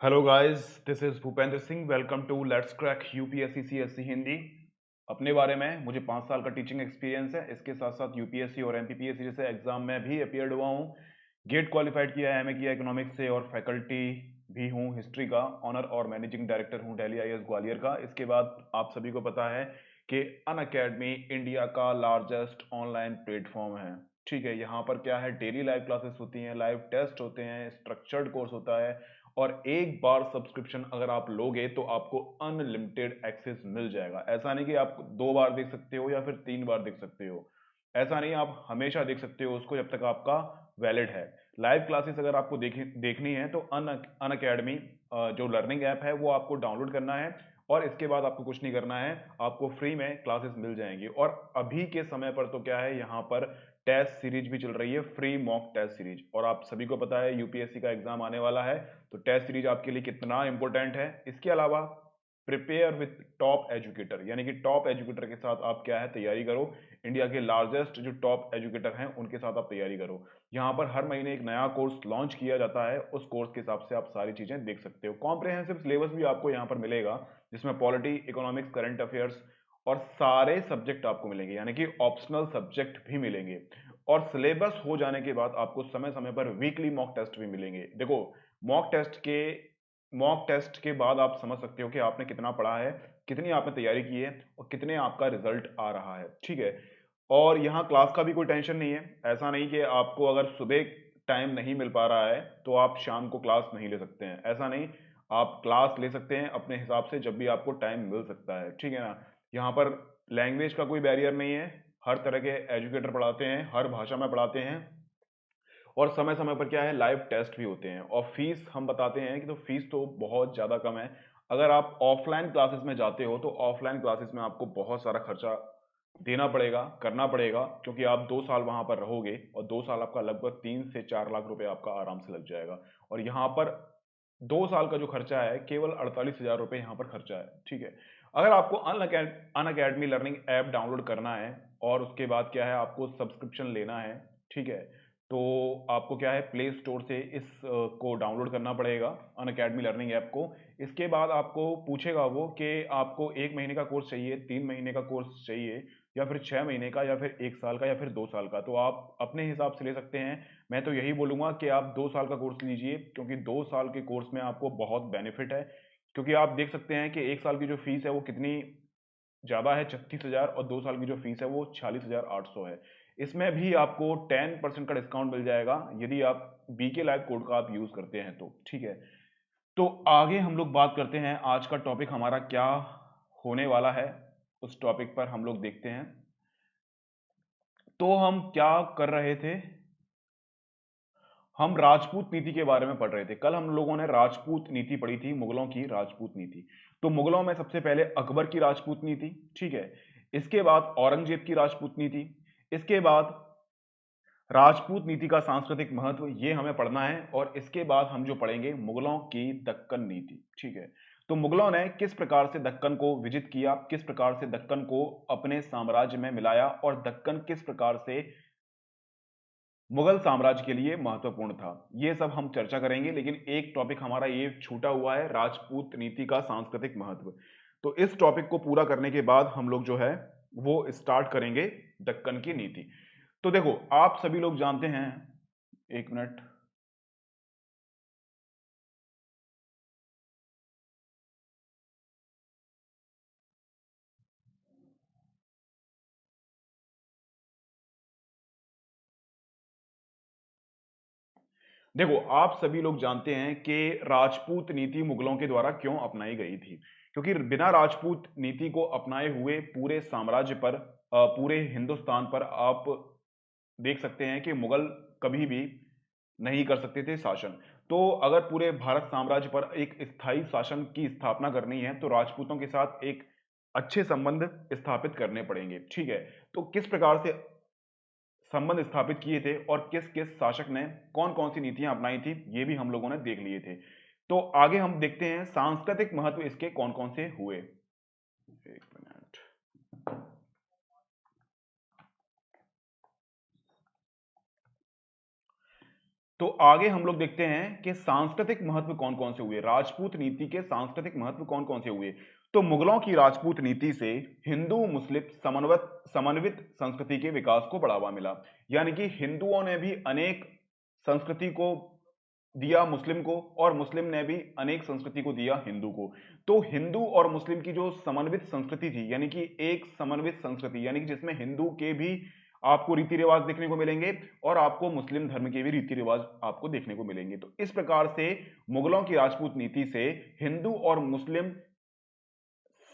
Hello guys, this is Bhupendra Singh. Welcome to let's crack UPSC CSC Hindi. अपने बारे में, मुझे 5 साल का टीचिंग एक्सपीरियंस है। इसके साथ साथ यूपीएससी और एमपीपीएससी जैसे एग्जाम में भी अपियर्ड हुआ हूँ। गेट क्वालिफाइड किया है, एमए किया इकोनॉमिक्स से, और फैकल्टी भी हूँ हिस्ट्री का ऑनर और मैनेजिंग डायरेक्टर हूँ दिल्ली आईएएस ग्वालियर का। इसके बाद आप सभी को पता है कि अनअकैडमी इंडिया का लार्जेस्ट ऑनलाइन प्लेटफॉर्म है। ठीक है, यहाँ पर क्या है, डेली लाइव क्लासेस होती हैं, लाइव टेस्ट होते हैं, स्ट्रक्चर्ड कोर्स होता है, और एक बार सब्सक्रिप्शन अगर आप लोगे तो आपको अनलिमिटेड एक्सेस मिल जाएगा। ऐसा नहीं कि आप 2 बार देख सकते हो या फिर 3 बार देख सकते हो। ऐसा नहीं, आप हमेशा देख सकते हो उसको जब तक आपका वैलिड है। लाइव क्लासेस अगर आपको देखनी है तो अन अकेडमी जो लर्निंग ऐप है वो आपको डाउनलोड करना है, और इसके बाद आपको कुछ नहीं करना है, आपको फ्री में क्लासेस मिल जाएंगी। और अभी के समय पर तो क्या है, यहाँ पर टेस्ट सीरीज भी चल रही है, फ्री मॉक टेस्ट सीरीज। और आप सभी को पता है यूपीएससी का एग्जाम आने वाला है, तो टेस्ट सीरीज आपके लिए कितना इंपॉर्टेंट है। इसके अलावा प्रिपेयर विथ टॉप एजुकेटर, यानी कि टॉप एजुकेटर के साथ आप क्या है, तैयारी करो। इंडिया के लार्जेस्ट जो टॉप एजुकेटर हैं उनके साथ आप तैयारी करो। यहाँ पर हर महीने एक नया कोर्स लॉन्च किया जाता है, उस कोर्स के हिसाब से आप सारी चीजें देख सकते हो। कॉम्प्रिहेंसिव सिलेबस भी आपको यहाँ पर मिलेगा, जिसमें पॉलिटी, इकोनॉमिक्स, करंट अफेयर्स और सारे सब्जेक्ट आपको मिलेंगे, यानी कि ऑप्शनल सब्जेक्ट भी मिलेंगे। और सिलेबस हो जाने के बाद आपको समय समय पर वीकली मॉक टेस्ट भी मिलेंगे। देखो, मॉक टेस्ट के मॉक टेस्ट के बाद आप समझ सकते हो कि आपने कितना पढ़ा है, कितनी आपने तैयारी की है, और कितने आपका रिजल्ट आ रहा है। ठीक है, और यहाँ क्लास का भी कोई टेंशन नहीं है। ऐसा नहीं कि आपको अगर सुबह टाइम नहीं मिल पा रहा है तो आप शाम को क्लास नहीं ले सकते हैं, ऐसा नहीं। आप क्लास ले सकते हैं अपने हिसाब से, जब भी आपको टाइम मिल सकता है। ठीक है ना। यहाँ पर लैंग्वेज का कोई बैरियर नहीं है, हर तरह के एजुकेटर पढ़ाते हैं, हर भाषा में पढ़ाते हैं। और समय समय पर क्या है, लाइव टेस्ट भी होते हैं। और फीस हम बताते हैं कि तो फीस तो बहुत ज़्यादा कम है। अगर आप ऑफलाइन क्लासेस में जाते हो तो ऑफलाइन क्लासेस में आपको बहुत सारा खर्चा देना पड़ेगा, करना पड़ेगा, क्योंकि आप 2 साल वहां पर रहोगे, और 2 साल आपका लगभग 3 से 4 लाख रुपए आपका आराम से लग जाएगा। और यहाँ पर 2 साल का जो खर्चा है, केवल 48,000 रुपये यहाँ पर खर्चा है। ठीक है, अगर आपको अन अकेडमी लर्निंग ऐप डाउनलोड करना है, और उसके बाद क्या है, आपको सब्सक्रिप्शन लेना है। ठीक है, तो आपको क्या है, प्ले स्टोर से को डाउनलोड करना पड़ेगा, अन अकेडमी लर्निंग ऐप को। इसके बाद आपको पूछेगा वो कि आपको 1 महीने का कोर्स चाहिए, 3 महीने का कोर्स चाहिए, या फिर 6 महीने का, या फिर 1 साल का, या फिर 2 साल का। तो आप अपने हिसाब से ले सकते हैं। मैं तो यही बोलूंगा कि आप 2 साल का कोर्स लीजिए, क्योंकि 2 साल के कोर्स में आपको बहुत बेनिफिट है। क्योंकि आप देख सकते हैं कि 1 साल की जो फीस है वो कितनी ज़्यादा है, 36,000, और 2 साल की जो फीस है वो 46,800 है। इसमें भी आपको 10% का डिस्काउंट मिल जाएगा यदि आप बीके लाइव कोड का आप यूज़ करते हैं तो। ठीक है, तो आगे हम लोग बात करते हैं, आज का टॉपिक हमारा क्या होने वाला है, उस टॉपिक पर हम लोग देखते हैं। तो हम क्या कर रहे थे, हम राजपूत नीति के बारे में पढ़ रहे थे। कल हम लोगों ने राजपूत नीति पढ़ी थी, मुगलों की राजपूत नीति। तो मुगलों में सबसे पहले अकबर की राजपूत नीति। ठीक है, इसके बाद औरंगजेब की राजपूत नीति। इसके बाद राजपूत नीति का सांस्कृतिक महत्व, ये हमें पढ़ना है। और इसके बाद हम जो पढ़ेंगे, मुगलों की दक्कन नीति। ठीक है, तो मुगलों ने किस प्रकार से दक्कन को विजित किया, किस प्रकार से दक्कन को अपने साम्राज्य में मिलाया, और दक्कन किस प्रकार से मुगल साम्राज्य के लिए महत्वपूर्ण था, ये सब हम चर्चा करेंगे। लेकिन एक टॉपिक हमारा ये छूटा हुआ है, राजपूत नीति का सांस्कृतिक महत्व। तो इस टॉपिक को पूरा करने के बाद हम लोग जो है वो स्टार्ट करेंगे दक्कन की नीति। तो देखो, आप सभी लोग जानते हैं, एक मिनट। देखो, आप सभी लोग जानते हैं कि राजपूत नीति मुगलों के द्वारा क्यों अपनाई गई थी। क्योंकि बिना राजपूत नीति को अपनाए हुए पूरे साम्राज्य पर, पूरे हिंदुस्तान पर आप देख सकते हैं कि मुगल कभी भी नहीं कर सकते थे शासन। तो अगर पूरे भारत साम्राज्य पर एक स्थायी शासन की स्थापना करनी है तो राजपूतों के साथ एक अच्छे संबंध स्थापित करने पड़ेंगे। ठीक है, तो किस प्रकार से संबंध स्थापित किए थे, और किस किस शासक ने कौन कौन सी नीतियां अपनाई थी, ये भी हम लोगों ने देख लिए थे। तो आगे हम देखते हैं सांस्कृतिक महत्व इसके कौन कौन से हुए। एक मिनट। तो आगे हम लोग देखते हैं कि सांस्कृतिक महत्व कौन कौन से हुए, राजपूत नीति के सांस्कृतिक महत्व कौन कौन से हुए। तो मुगलों की राजपूत नीति से हिंदू मुस्लिम समन्वित संस्कृति के विकास को बढ़ावा मिला। यानी कि हिंदुओं ने भी अनेक संस्कृति को दिया मुस्लिम को, और मुस्लिम ने भी अनेक संस्कृति को दिया हिंदू को। तो हिंदू और मुस्लिम की जो समन्वित संस्कृति थी, यानी कि एक समन्वित संस्कृति, यानी कि जिसमें हिंदू के भी आपको रीति रिवाज देखने को मिलेंगे और आपको मुस्लिम धर्म के भी रीति रिवाज आपको देखने को मिलेंगे। तो इस प्रकार से मुगलों की राजपूत नीति से हिंदू और मुस्लिम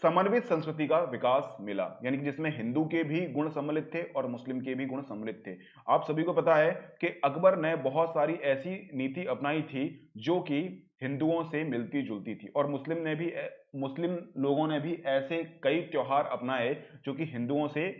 समन्वित संस्कृति का विकास मिला, यानी कि जिसमें हिंदू के भी गुण सम्मिलित थे और मुस्लिम के भी गुण सम्मिलित थे। आप सभी को पता है कि अकबर ने बहुत सारी ऐसी नीति अपनाई थी जो कि हिंदुओं से मिलती जुलती थी, और मुस्लिम लोगों ने भी ऐसे कई त्योहार अपनाए जो कि हिंदुओं से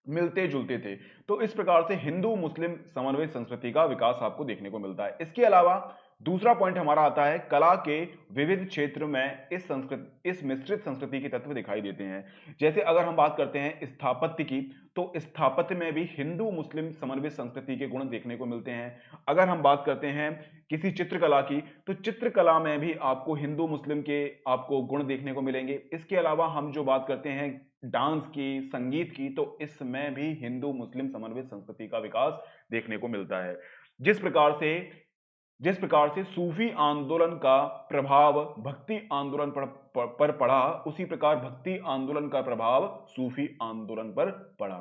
मिलते जुलते थे। तो इस प्रकार से हिंदू मुस्लिम समन्वय संस्कृति का विकास आपको देखने को मिलता है। इसके अलावा दूसरा पॉइंट हमारा आता है, कला के विविध क्षेत्र में इस मिश्रित संस्कृति के तत्व दिखाई देते हैं। जैसे अगर हम बात करते हैं स्थापत्य की, तो स्थापत्य में भी हिंदू मुस्लिम समन्वित संस्कृति के गुण देखने को मिलते हैं। अगर हम बात करते हैं किसी चित्रकला की, तो चित्रकला में भी आपको हिंदू मुस्लिम के आपको गुण देखने को मिलेंगे। इसके अलावा हम जो बात करते हैं डांस की, संगीत की, तो इसमें भी हिंदू मुस्लिम समन्वित संस्कृति का विकास देखने को मिलता है। जिस प्रकार से सूफी आंदोलन का प्रभाव भक्ति आंदोलन पर पड़ा, उसी प्रकार भक्ति आंदोलन का प्रभाव सूफी आंदोलन पर पड़ा।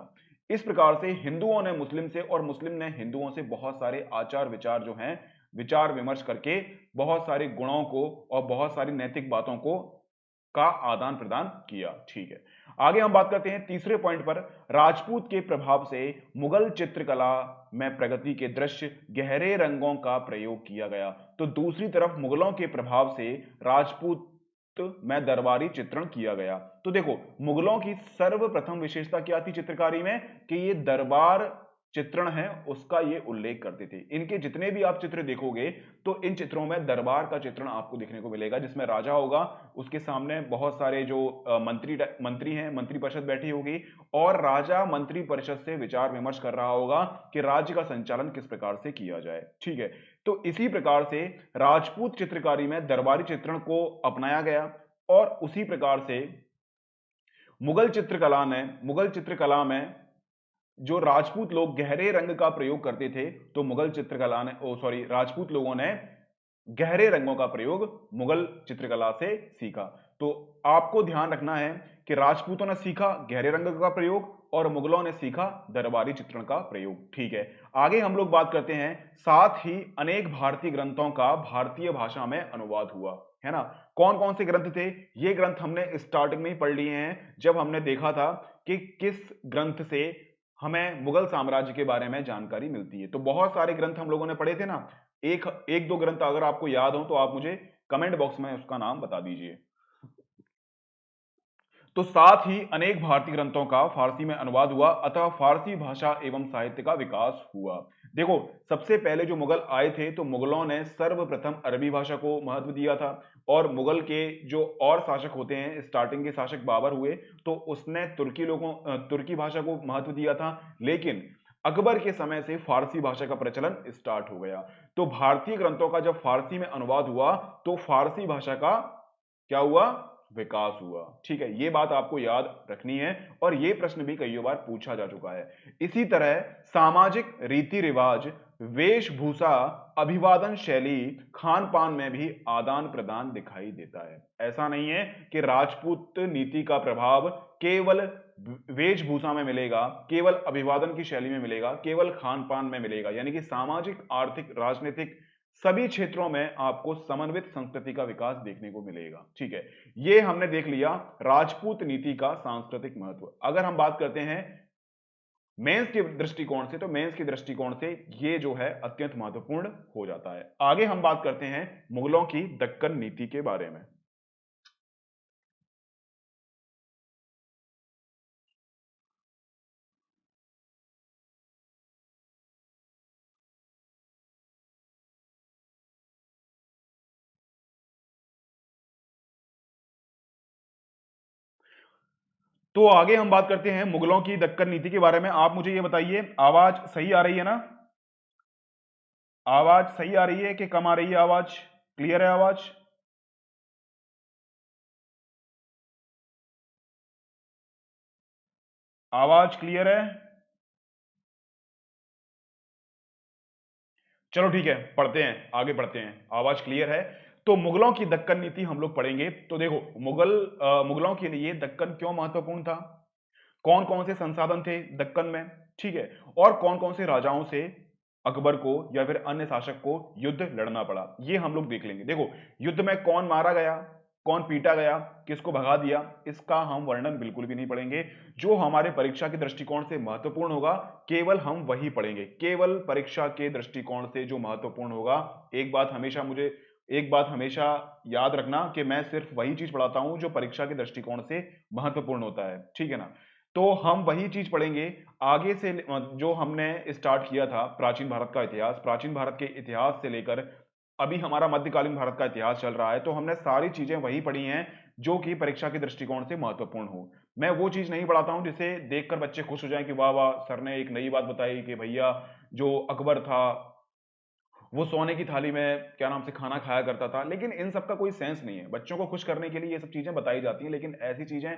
इस प्रकार से हिंदुओं ने मुस्लिम से और मुस्लिम ने हिंदुओं से बहुत सारे आचार विचार जो हैं विचार विमर्श करके बहुत सारे गुणों को और बहुत सारी नैतिक बातों को का आदान प्रदान किया। ठीक है, आगे हम बात करते हैं तीसरे पॉइंट पर, राजपूत के प्रभाव से मुगल चित्रकला में प्रगति के दृश्य गहरे रंगों का प्रयोग किया गया। तो दूसरी तरफ मुगलों के प्रभाव से राजपूत में दरबारी चित्रण किया गया। तो देखो, मुगलों की सर्वप्रथम विशेषता क्या थी चित्रकारी में, कि ये दरबार चित्रण है उसका ये उल्लेख करते थे। इनके जितने भी आप चित्र देखोगे तो इन चित्रों में दरबार का चित्रण आपको देखने को मिलेगा, जिसमें राजा होगा, उसके सामने बहुत सारे जो मंत्री हैं, मंत्री परिषद बैठी होगी, और राजा मंत्री परिषद से विचार विमर्श कर रहा होगा कि राज्य का संचालन किस प्रकार से किया जाए। ठीक है, तो इसी प्रकार से राजपूत चित्रकारी में दरबारी चित्रण को अपनाया गया, और उसी प्रकार से मुगल चित्रकला में जो राजपूत लोग गहरे रंग का प्रयोग करते थे, तो राजपूत लोगों ने गहरे रंगों का प्रयोग मुगल चित्रकला से सीखा। तो आपको ध्यान रखना है कि राजपूतों ने सीखा गहरे रंग का प्रयोग और मुगलों ने सीखा दरबारी चित्रण का प्रयोग। ठीक है, आगे हम लोग बात करते हैं, साथ ही अनेक भारतीय ग्रंथों का भारतीय भाषा में अनुवाद हुआ, है ना। कौन कौन से ग्रंथ थे, ये ग्रंथ हमने स्टार्टिंग में ही पढ़ लिए हैं जब हमने देखा था कि किस ग्रंथ से हमें मुगल साम्राज्य के बारे में जानकारी मिलती है। तो बहुत सारे ग्रंथ हम लोगों ने पढ़े थे ना, एक दो ग्रंथ अगर आपको याद हो तो आप मुझे कमेंट बॉक्स में उसका नाम बता दीजिए। तो साथ ही अनेक भारतीय ग्रंथों का फारसी में अनुवाद हुआ, अतः फारसी भाषा एवं साहित्य का विकास हुआ। देखो, सबसे पहले जो मुगल आए थे तो मुगलों ने सर्वप्रथम अरबी भाषा को महत्व दिया था, और मुगल के जो और शासक होते हैं, स्टार्टिंग के शासक बाबर हुए तो उसने तुर्की भाषा को महत्व दिया था, लेकिन अकबर के समय से फारसी भाषा का प्रचलन स्टार्ट हो गया। तो भारतीय ग्रंथों का जब फारसी में अनुवाद हुआ तो फारसी भाषा का क्या हुआ, विकास हुआ। ठीक है, ये बात आपको याद रखनी है, और ये प्रश्न भी कई बार पूछा जा चुका है। इसी तरह सामाजिक रीति रिवाज, वेशभूषा, अभिवादन शैली, खान पान में भी आदान प्रदान दिखाई देता है। ऐसा नहीं है कि राजपूत नीति का प्रभाव केवल वेशभूषा में मिलेगा, केवल अभिवादन की शैली में मिलेगा, केवल खान पान में मिलेगा, यानी कि सामाजिक, आर्थिक, राजनीतिक सभी क्षेत्रों में आपको समन्वित संस्कृति का विकास देखने को मिलेगा। ठीक है, ये हमने देख लिया राजपूत नीति का सांस्कृतिक महत्व। अगर हम बात करते हैं मेंस के दृष्टिकोण से, तो मेंस के दृष्टिकोण से ये जो है अत्यंत महत्वपूर्ण हो जाता है। आगे हम बात करते हैं मुगलों की दक्कन नीति के बारे में। तो आगे हम बात करते हैं मुगलों की दक्कन नीति के बारे में। आप मुझे ये बताइए, आवाज सही आ रही है ना। आवाज सही आ रही है कि कम आ रही है? आवाज क्लियर है? आवाज आवाज क्लियर है? चलो ठीक है, पढ़ते हैं, आगे बढ़ते हैं। आवाज क्लियर है? तो मुगलों की दक्कन नीति हम लोग पढ़ेंगे। तो देखो, मुगलों के लिए दक्कन क्यों महत्वपूर्ण था, कौन कौन से संसाधन थे दक्कन में, ठीक है, और कौन कौन से राजाओं से अकबर को या फिर अन्य शासक को युद्ध लड़ना पड़ा, ये हम लोग देख लेंगे। देखो, युद्ध में कौन मारा गया, कौन पीटा गया, किसको भगा दिया, इसका हम वर्णन बिल्कुल भी नहीं पढ़ेंगे। जो हमारे परीक्षा के दृष्टिकोण से महत्वपूर्ण होगा केवल हम वही पढ़ेंगे, केवल परीक्षा के दृष्टिकोण से जो महत्वपूर्ण होगा। एक बात हमेशा याद रखना कि मैं सिर्फ वही चीज पढ़ाता हूं जो परीक्षा के दृष्टिकोण से महत्वपूर्ण होता है, ठीक है ना। तो हम वही चीज पढ़ेंगे आगे से। जो हमने स्टार्ट किया था प्राचीन भारत का इतिहास, प्राचीन भारत के इतिहास से लेकर अभी हमारा मध्यकालीन भारत का इतिहास चल रहा है, तो हमने सारी चीजें वही पढ़ी हैं जो कि परीक्षा के दृष्टिकोण से महत्वपूर्ण हो। मैं वो चीज नहीं पढ़ाता हूं जिसे देखकर बच्चे खुश हो जाएं कि वाह वाह, सर ने एक नई बात बताई कि भैया जो अकबर था वो सोने की थाली में क्या नाम से खाना खाया करता था। लेकिन इन सब का कोई सेंस नहीं है, बच्चों को खुश करने के लिए ये सब चीजें बताई जाती हैं, लेकिन ऐसी चीजें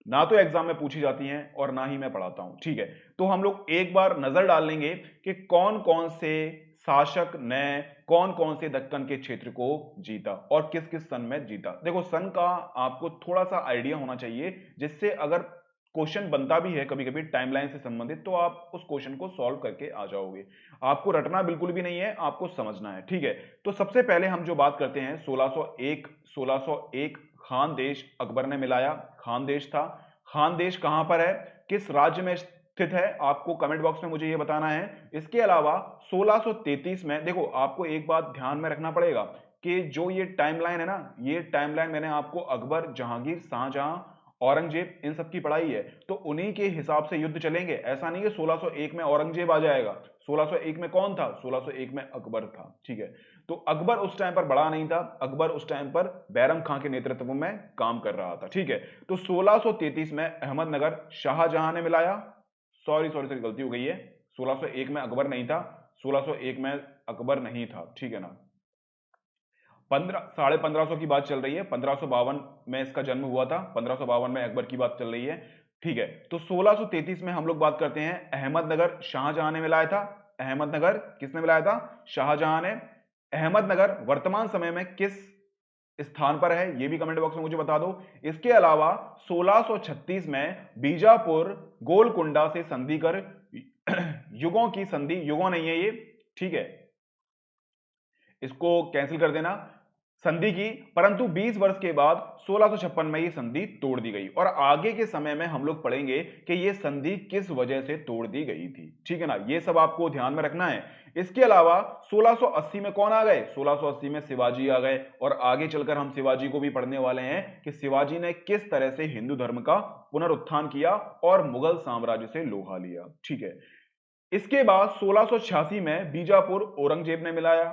ना तो एग्जाम में पूछी जाती हैं और ना ही मैं पढ़ाता हूं, ठीक है। तो हम लोग एक बार नजर डाल लेंगे कि कौन कौन से शासक ने कौन कौन से दक्कन के क्षेत्र को जीता और किस किस सन में जीता। देखो, सन का आपको थोड़ा सा आइडिया होना चाहिए, जिससे अगर क्वेश्चन बनता भी है कभी कभी टाइमलाइन से संबंधित, तो आप उस क्वेश्चन को सॉल्व करके आ जाओगे। आपको रटना बिल्कुल भी नहीं है, आपको समझना है, ठीक है। तो सबसे पहले हम जो बात करते हैं 1601 खान देश अकबर ने मिलाया। खान देश था। खान देश कहां पर है, किस राज्य में स्थित है, आपको कमेंट बॉक्स में मुझे यह बताना है। इसके अलावा 1633 में, देखो आपको एक बात ध्यान में रखना पड़ेगा कि जो ये टाइमलाइन है ना, ये टाइमलाइन मैंने आपको अकबर, जहांगीर, शाहजहां, औरंगजेब इन सब की पढ़ाई है, तो उन्हीं के हिसाब से युद्ध चलेंगे। ऐसा नहीं है 1601 में औरंगजेब आ जाएगा। 1601 में कौन था, 1601 में अकबर था, ठीक है। तो अकबर उस टाइम पर बड़ा नहीं था, अकबर उस टाइम पर बैरम खां के नेतृत्व में काम कर रहा था, ठीक है। तो 1633 में अहमदनगर शाहजहां ने मिलाया। सॉरी सॉरी सॉरी, गलती हो गई है, 1601 में अकबर नहीं था, 1601 में अकबर नहीं था, ठीक है ना। 1550 की बात चल रही है, 1552 में इसका जन्म हुआ था, 1552 में अकबर की बात चल रही है, ठीक है। तो 1633 में हम लोग बात करते हैं अहमदनगर शाहजहां ने मिलाया था। अहमदनगर किसने मिलाया था, शाहजहां ने। अहमदनगर वर्तमान समय में किस स्थान पर है, ये भी कमेंट बॉक्स में मुझे बता दो। इसके अलावा 1636 में बीजापुर गोलकुंडा से संधि कर युगों की संधि, युगों नहीं है ये, ठीक है, इसको कैंसिल कर देना, संधि की। परंतु 20 वर्ष के बाद 1656 में ये संधि तोड़ दी गई, और आगे के समय में हम लोग पढ़ेंगे कि ये संधि किस वजह से तोड़ दी गई थी, ठीक है ना। ये सब आपको ध्यान में रखना है। इसके अलावा 1680 में कौन आ गए, 1680 में शिवाजी आ गए, और आगे चलकर हम शिवाजी को भी पढ़ने वाले हैं कि शिवाजी ने किस तरह से हिंदू धर्म का पुनरुत्थान किया और मुगल साम्राज्य से लोहा लिया, ठीक है। इसके बाद 1686 में बीजापुर औरंगजेब ने मिलाया,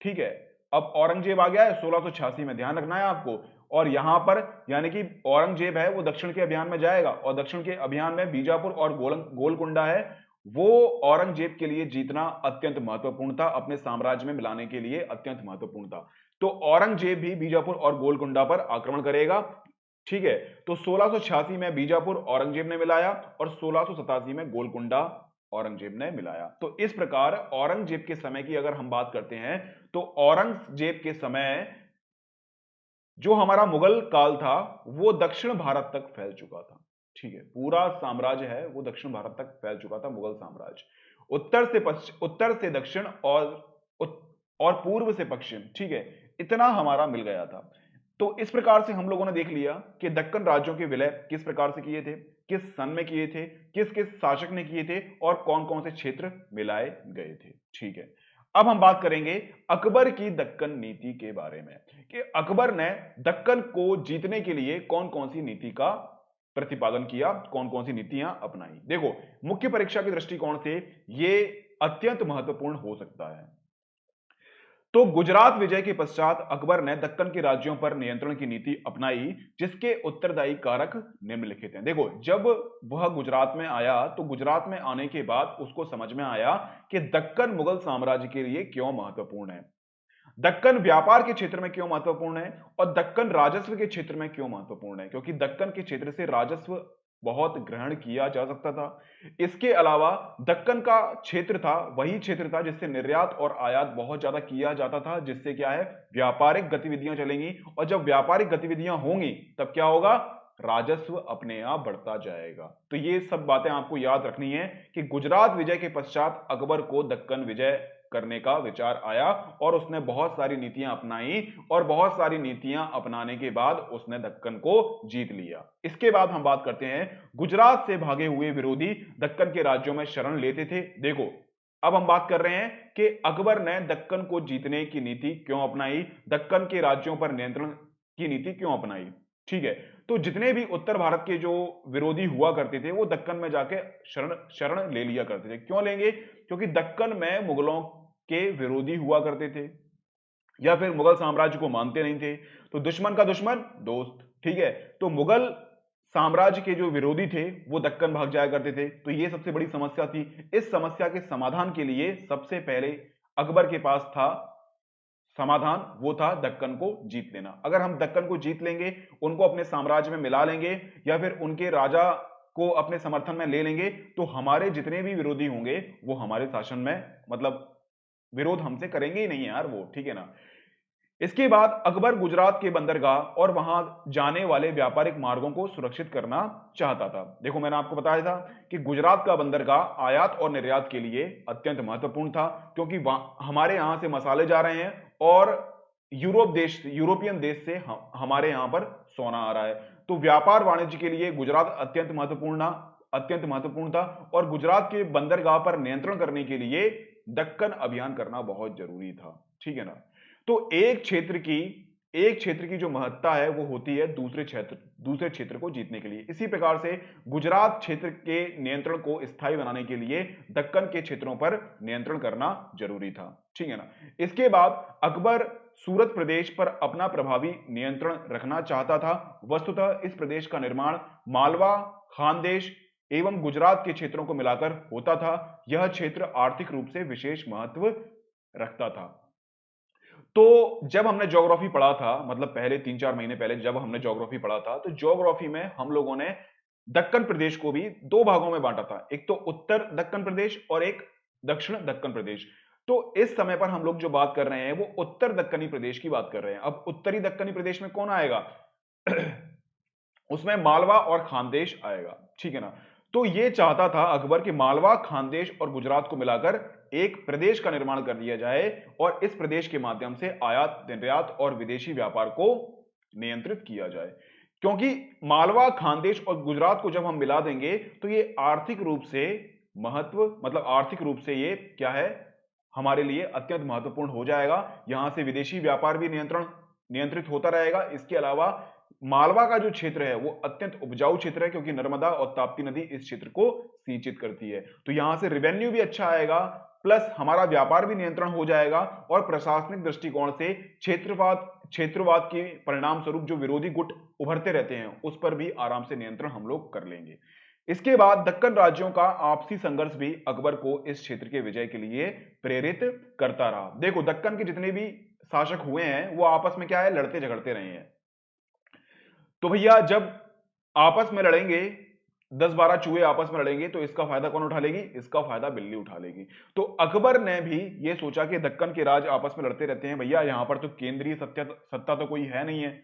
ठीक है। अब औरंगजेब आ गया है 1686 में, ध्यान रखना है आपको। और यहां पर यानी कि औरंगजेब है वो दक्षिण के अभियान में जाएगा, और दक्षिण के अभियान में बीजापुर और गोलकुंडा है, वो औरंगजेब के लिए जीतना अत्यंत महत्वपूर्ण था, अपने साम्राज्य में मिलाने के लिए अत्यंत महत्वपूर्ण था। तो औरंगजेब भी बीजापुर और गोलकुंडा पर आक्रमण करेगा, ठीक है। तो 1686 में बीजापुर औरंगजेब ने मिलाया, और 1687 में गोलकुंडा औरंगजेब ने मिलाया। तो इस प्रकार औरंगजेब के समय की अगर हम बात करते हैं, तो औरंगजेब के समय जो हमारा मुगल काल था वो दक्षिण भारत तक फैल चुका था, ठीक है। पूरा साम्राज्य है वो दक्षिण भारत तक फैल चुका था, मुगल साम्राज्य। उत्तर से दक्षिण और पूर्व से पश्चिम, ठीक है, इतना हमारा मिल गया था। तो इस प्रकार से हम लोगों ने देख लिया कि दक्कन राज्यों के विलय किस प्रकार से किए थे, किस सन में किए थे, किस किस शासक ने किए थे, और कौन कौन से क्षेत्र मिलाए गए थे, ठीक है। अब हम बात करेंगे अकबर की दक्कन नीति के बारे में कि अकबर ने दक्कन को जीतने के लिए कौन कौन सी नीति का प्रतिपादन किया, कौन कौन सी नीतियां अपनाई। देखो, मुख्य परीक्षा के दृष्टिकोण से यह अत्यंत महत्वपूर्ण हो सकता है। तो गुजरात विजय के पश्चात अकबर ने दक्कन के राज्यों पर नियंत्रण की नीति अपनाई, जिसके उत्तरदायी कारक निम्नलिखित हैं। देखो, जब वह गुजरात में आया तो गुजरात में आने के बाद उसको समझ में आया कि दक्कन मुगल साम्राज्य के लिए क्यों महत्वपूर्ण है, दक्कन व्यापार के क्षेत्र में क्यों महत्वपूर्ण है और दक्कन राजस्व के क्षेत्र में क्यों महत्वपूर्ण है, क्योंकि दक्कन के क्षेत्र से राजस्व बहुत ग्रहण किया जा सकता था। इसके अलावा दक्कन का क्षेत्र था, वही क्षेत्र था जिससे निर्यात और आयात बहुत ज्यादा किया जाता था, जिससे क्या है, व्यापारिक गतिविधियां चलेंगी, और जब व्यापारिक गतिविधियां होंगी तब क्या होगा, राजस्व अपने आप बढ़ता जाएगा। तो ये सब बातें आपको याद रखनी है कि गुजरात विजय के पश्चात अकबर को दक्कन विजय करने का विचार आया और उसने बहुत सारी नीतियां अपनाई, और बहुत सारी नीतियां अपनाने के बाद उसने दक्कन को जीत लिया। इसके बाद हम बात करते हैं, गुजरात से भागे हुए विरोधी दक्कन के राज्यों में शरण लेते थे। देखो, अब हम बात कर रहे हैं कि अकबर ने दक्कन को जीतने की नीति क्यों अपनाई, दक्कन के राज्यों पर नियंत्रण की नीति क्यों अपनाई। ठीक है, तो जितने भी उत्तर भारत के जो विरोधी हुआ करते थे वो दक्कन में जाके शरण शरण ले लिया करते थे। क्यों लेंगे, क्योंकि दक्कन में मुगलों के विरोधी हुआ करते थे या फिर मुगल साम्राज्य को मानते नहीं थे। तो दुश्मन का दुश्मन दोस्त, ठीक है, तो मुगल साम्राज्य के जो विरोधी थे वो दक्कन भाग जाया करते थे। तो ये सबसे बड़ी समस्या थी। इस समस्या के समाधान के लिए सबसे पहले अकबर के पास था समाधान, वो था दक्कन को जीत लेना। अगर हम दक्कन को जीत लेंगे, उनको अपने साम्राज्य में मिला लेंगे या फिर उनके राजा को अपने समर्थन में ले लेंगे, तो हमारे जितने भी विरोधी होंगे वो हमारे शासन में मतलब विरोध हमसे करेंगे ही नहीं यार वो, ठीक है ना। इसके बाद अकबर गुजरात के बंदरगाह और वहां जाने वाले व्यापारिक मार्गों को सुरक्षित करना चाहता था। देखो, मैंने आपको बताया था कि गुजरात का बंदरगाह आयात और निर्यात के लिए अत्यंत महत्वपूर्ण था, क्योंकि हमारे यहां से मसाले जा रहे हैं और यूरोपियन देश से हमारे यहां पर सोना आ रहा है। तो व्यापार वाणिज्य के लिए गुजरात अत्यंत महत्वपूर्ण था, और गुजरात के बंदरगाह पर नियंत्रण करने के लिए दक्कन अभियान करना बहुत जरूरी था, ठीक है ना। तो एक क्षेत्र की जो महत्ता है वो होती है दूसरे क्षेत्र को जीतने के लिए। इसी प्रकार से गुजरात क्षेत्र के नियंत्रण को स्थायी बनाने के लिए दक्कन के क्षेत्रों पर नियंत्रण करना जरूरी था, ठीक है ना। इसके बाद अकबर सूरत प्रदेश पर अपना प्रभावी नियंत्रण रखना चाहता था। वस्तुतः इस प्रदेश का निर्माण मालवा, खानदेश एवं गुजरात के क्षेत्रों को मिलाकर होता था। यह क्षेत्र आर्थिक रूप से विशेष महत्व रखता था। तो जब हमने ज्योग्राफी पढ़ा था, मतलब पहले 3-4 महीने पहले जब हमने ज्योग्राफी पढ़ा था, तो ज्योग्राफी में हम लोगों ने दक्कन प्रदेश को भी दो भागों में बांटा था, एक तो उत्तर दक्कन प्रदेश और एक दक्षिण दक्कन प्रदेश। तो इस समय पर हम लोग जो बात कर रहे हैं वो उत्तर दक्कनी प्रदेश की बात कर रहे हैं। अब उत्तरी दक्कनी प्रदेश में कौन आएगा उसमें मालवा और खानदेश आएगा, ठीक है ना। तो ये चाहता था अकबर कि मालवा, खानदेश और गुजरात को मिलाकर एक प्रदेश का निर्माण कर दिया जाए और इस प्रदेश के माध्यम से आयात, निर्यात और विदेशी व्यापार को नियंत्रित किया जाए। क्योंकि मालवा, खानदेश और गुजरात को जब हम मिला देंगे तो ये आर्थिक रूप से आर्थिक रूप से ये क्या है, हमारे लिए अत्यंत महत्वपूर्ण हो जाएगा। यहां से विदेशी व्यापार भी नियंत्रित होता रहेगा। इसके अलावा मालवा का जो क्षेत्र है वो अत्यंत उपजाऊ क्षेत्र है, क्योंकि नर्मदा और ताप्ती नदी इस क्षेत्र को सिंचित करती है। तो यहां से रेवेन्यू भी अच्छा आएगा, प्लस हमारा व्यापार भी नियंत्रण हो जाएगा, और प्रशासनिक दृष्टिकोण से क्षेत्रवाद के परिणाम स्वरूप जो विरोधी गुट उभरते रहते हैं उस पर भी आराम से नियंत्रण हम लोग कर लेंगे। इसके बाद दक्कन राज्यों का आपसी संघर्ष भी अकबर को इस क्षेत्र के विजय के लिए प्रेरित करता रहा। देखो, दक्कन के जितने भी शासक हुए हैं वो आपस में क्या है, लड़ते झगड़ते रहे हैं। तो भैया जब आपस में लड़ेंगे, 10-12 चूहे आपस में लड़ेंगे, तो इसका फायदा कौन उठा लेगी, इसका फायदा बिल्ली उठा लेगी। तो अकबर ने भी ये सोचा कि दक्कन के राज आपस में लड़ते रहते हैं, भैया यहां पर तो केंद्रीय सत्ता तो कोई है नहीं है।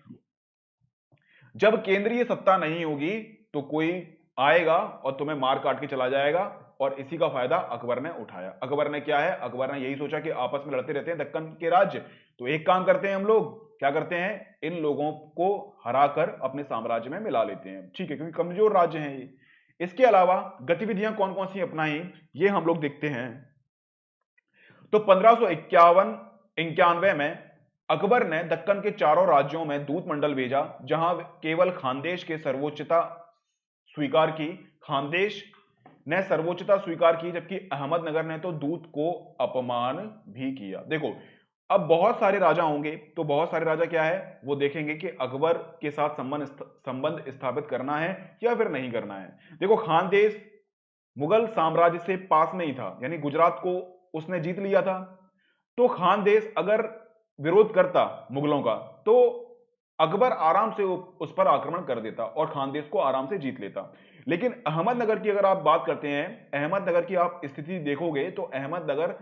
जब केंद्रीय सत्ता नहीं होगी तो कोई आएगा और तुम्हें मार काट के चला जाएगा, और इसी का फायदा अकबर ने उठाया। अकबर ने क्या है, अकबर ने यही सोचा कि आपस में लड़ते रहते हैं दक्कन के राज्य, तो एक काम करते हैं हम लोग, क्या करते हैं, इन लोगों को हराकर अपने साम्राज्य में मिला लेते हैं, ठीक है, क्योंकि कमजोर राज्य हैं ये। इसके अलावा गतिविधियां कौन कौन सी अपनाई ये हम लोग देखते हैं। तो 1591 में अकबर ने दक्कन के चारों राज्यों में दूत मंडल भेजा, जहां केवल खानदेश के सर्वोच्चता स्वीकार की। खानदेश ने सर्वोच्चता स्वीकार की, जबकि अहमदनगर ने तो दूत को अपमान भी किया। देखो, अब बहुत सारे राजा होंगे, तो बहुत सारे राजा क्या है वो देखेंगे कि अकबर के साथ संबंध स्थापित करना है या फिर नहीं करना है। देखो खानदेश मुगल साम्राज्य से पास में ही था, यानी गुजरात को उसने जीत लिया था। तो खानदेश अगर विरोध करता मुगलों का, तो अकबर आराम से उस पर आक्रमण कर देता और खानदेश को आराम से जीत लेता। लेकिन अहमदनगर की अगर आप बात करते हैं, अहमदनगर की आप स्थिति देखोगे तो अहमदनगर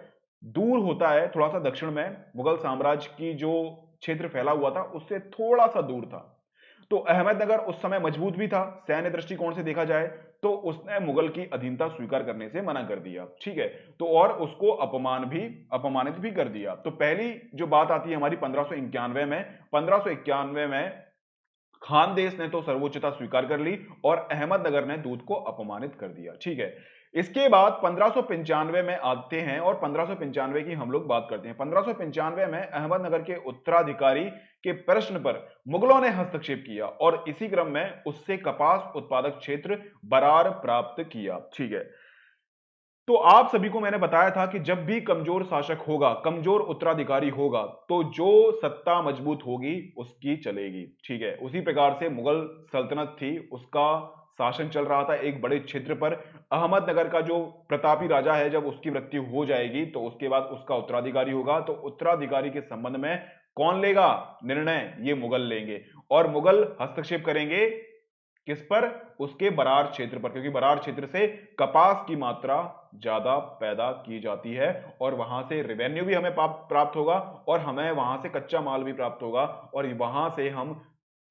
दूर होता है, थोड़ा सा दक्षिण में मुगल साम्राज्य की जो क्षेत्र फैला हुआ था उससे थोड़ा सा दूर था। तो अहमदनगर उस समय मजबूत भी था, सैन्य दृष्टिकोण से देखा जाए तो उसने मुगल की अधीनता स्वीकार करने से मना कर दिया, ठीक है। तो और उसको अपमानित भी कर दिया। तो पहली जो बात आती है हमारी 1591 में, 1591 में खानदेश ने तो सर्वोच्चता स्वीकार कर ली और अहमदनगर ने दूत को अपमानित कर दिया, ठीक है। इसके बाद 1595 में आते हैं और 1595 की हम लोग बात करते हैं। 1595 में अहमदनगर के उत्तराधिकारी के प्रश्न पर मुगलों ने हस्तक्षेप किया और इसी क्रम में उससे कपास उत्पादक क्षेत्र बरार प्राप्त किया, ठीक है। तो आप सभी को मैंने बताया था कि जब भी कमजोर शासक होगा, कमजोर उत्तराधिकारी होगा, तो जो सत्ता मजबूत होगी उसकी चलेगी, ठीक है। उसी प्रकार से मुगल सल्तनत थी, उसका शासन चल रहा था एक बड़े क्षेत्र पर। अहमदनगर का जो प्रतापी राजा है, जब उसकी मृत्यु हो जाएगी तो उसके बाद उसका उत्तराधिकारी होगा। तो उत्तराधिकारी के संबंध में कौन लेगा निर्णय? ये मुगल लेंगे और मुगल हस्तक्षेप करेंगे किस पर? उसके बरार क्षेत्र पर, क्योंकि बरार क्षेत्र से कपास की मात्रा ज्यादा पैदा की जाती है और वहां से रेवेन्यू भी हमें प्राप्त होगा और हमें वहां से कच्चा माल भी प्राप्त होगा और वहां से हम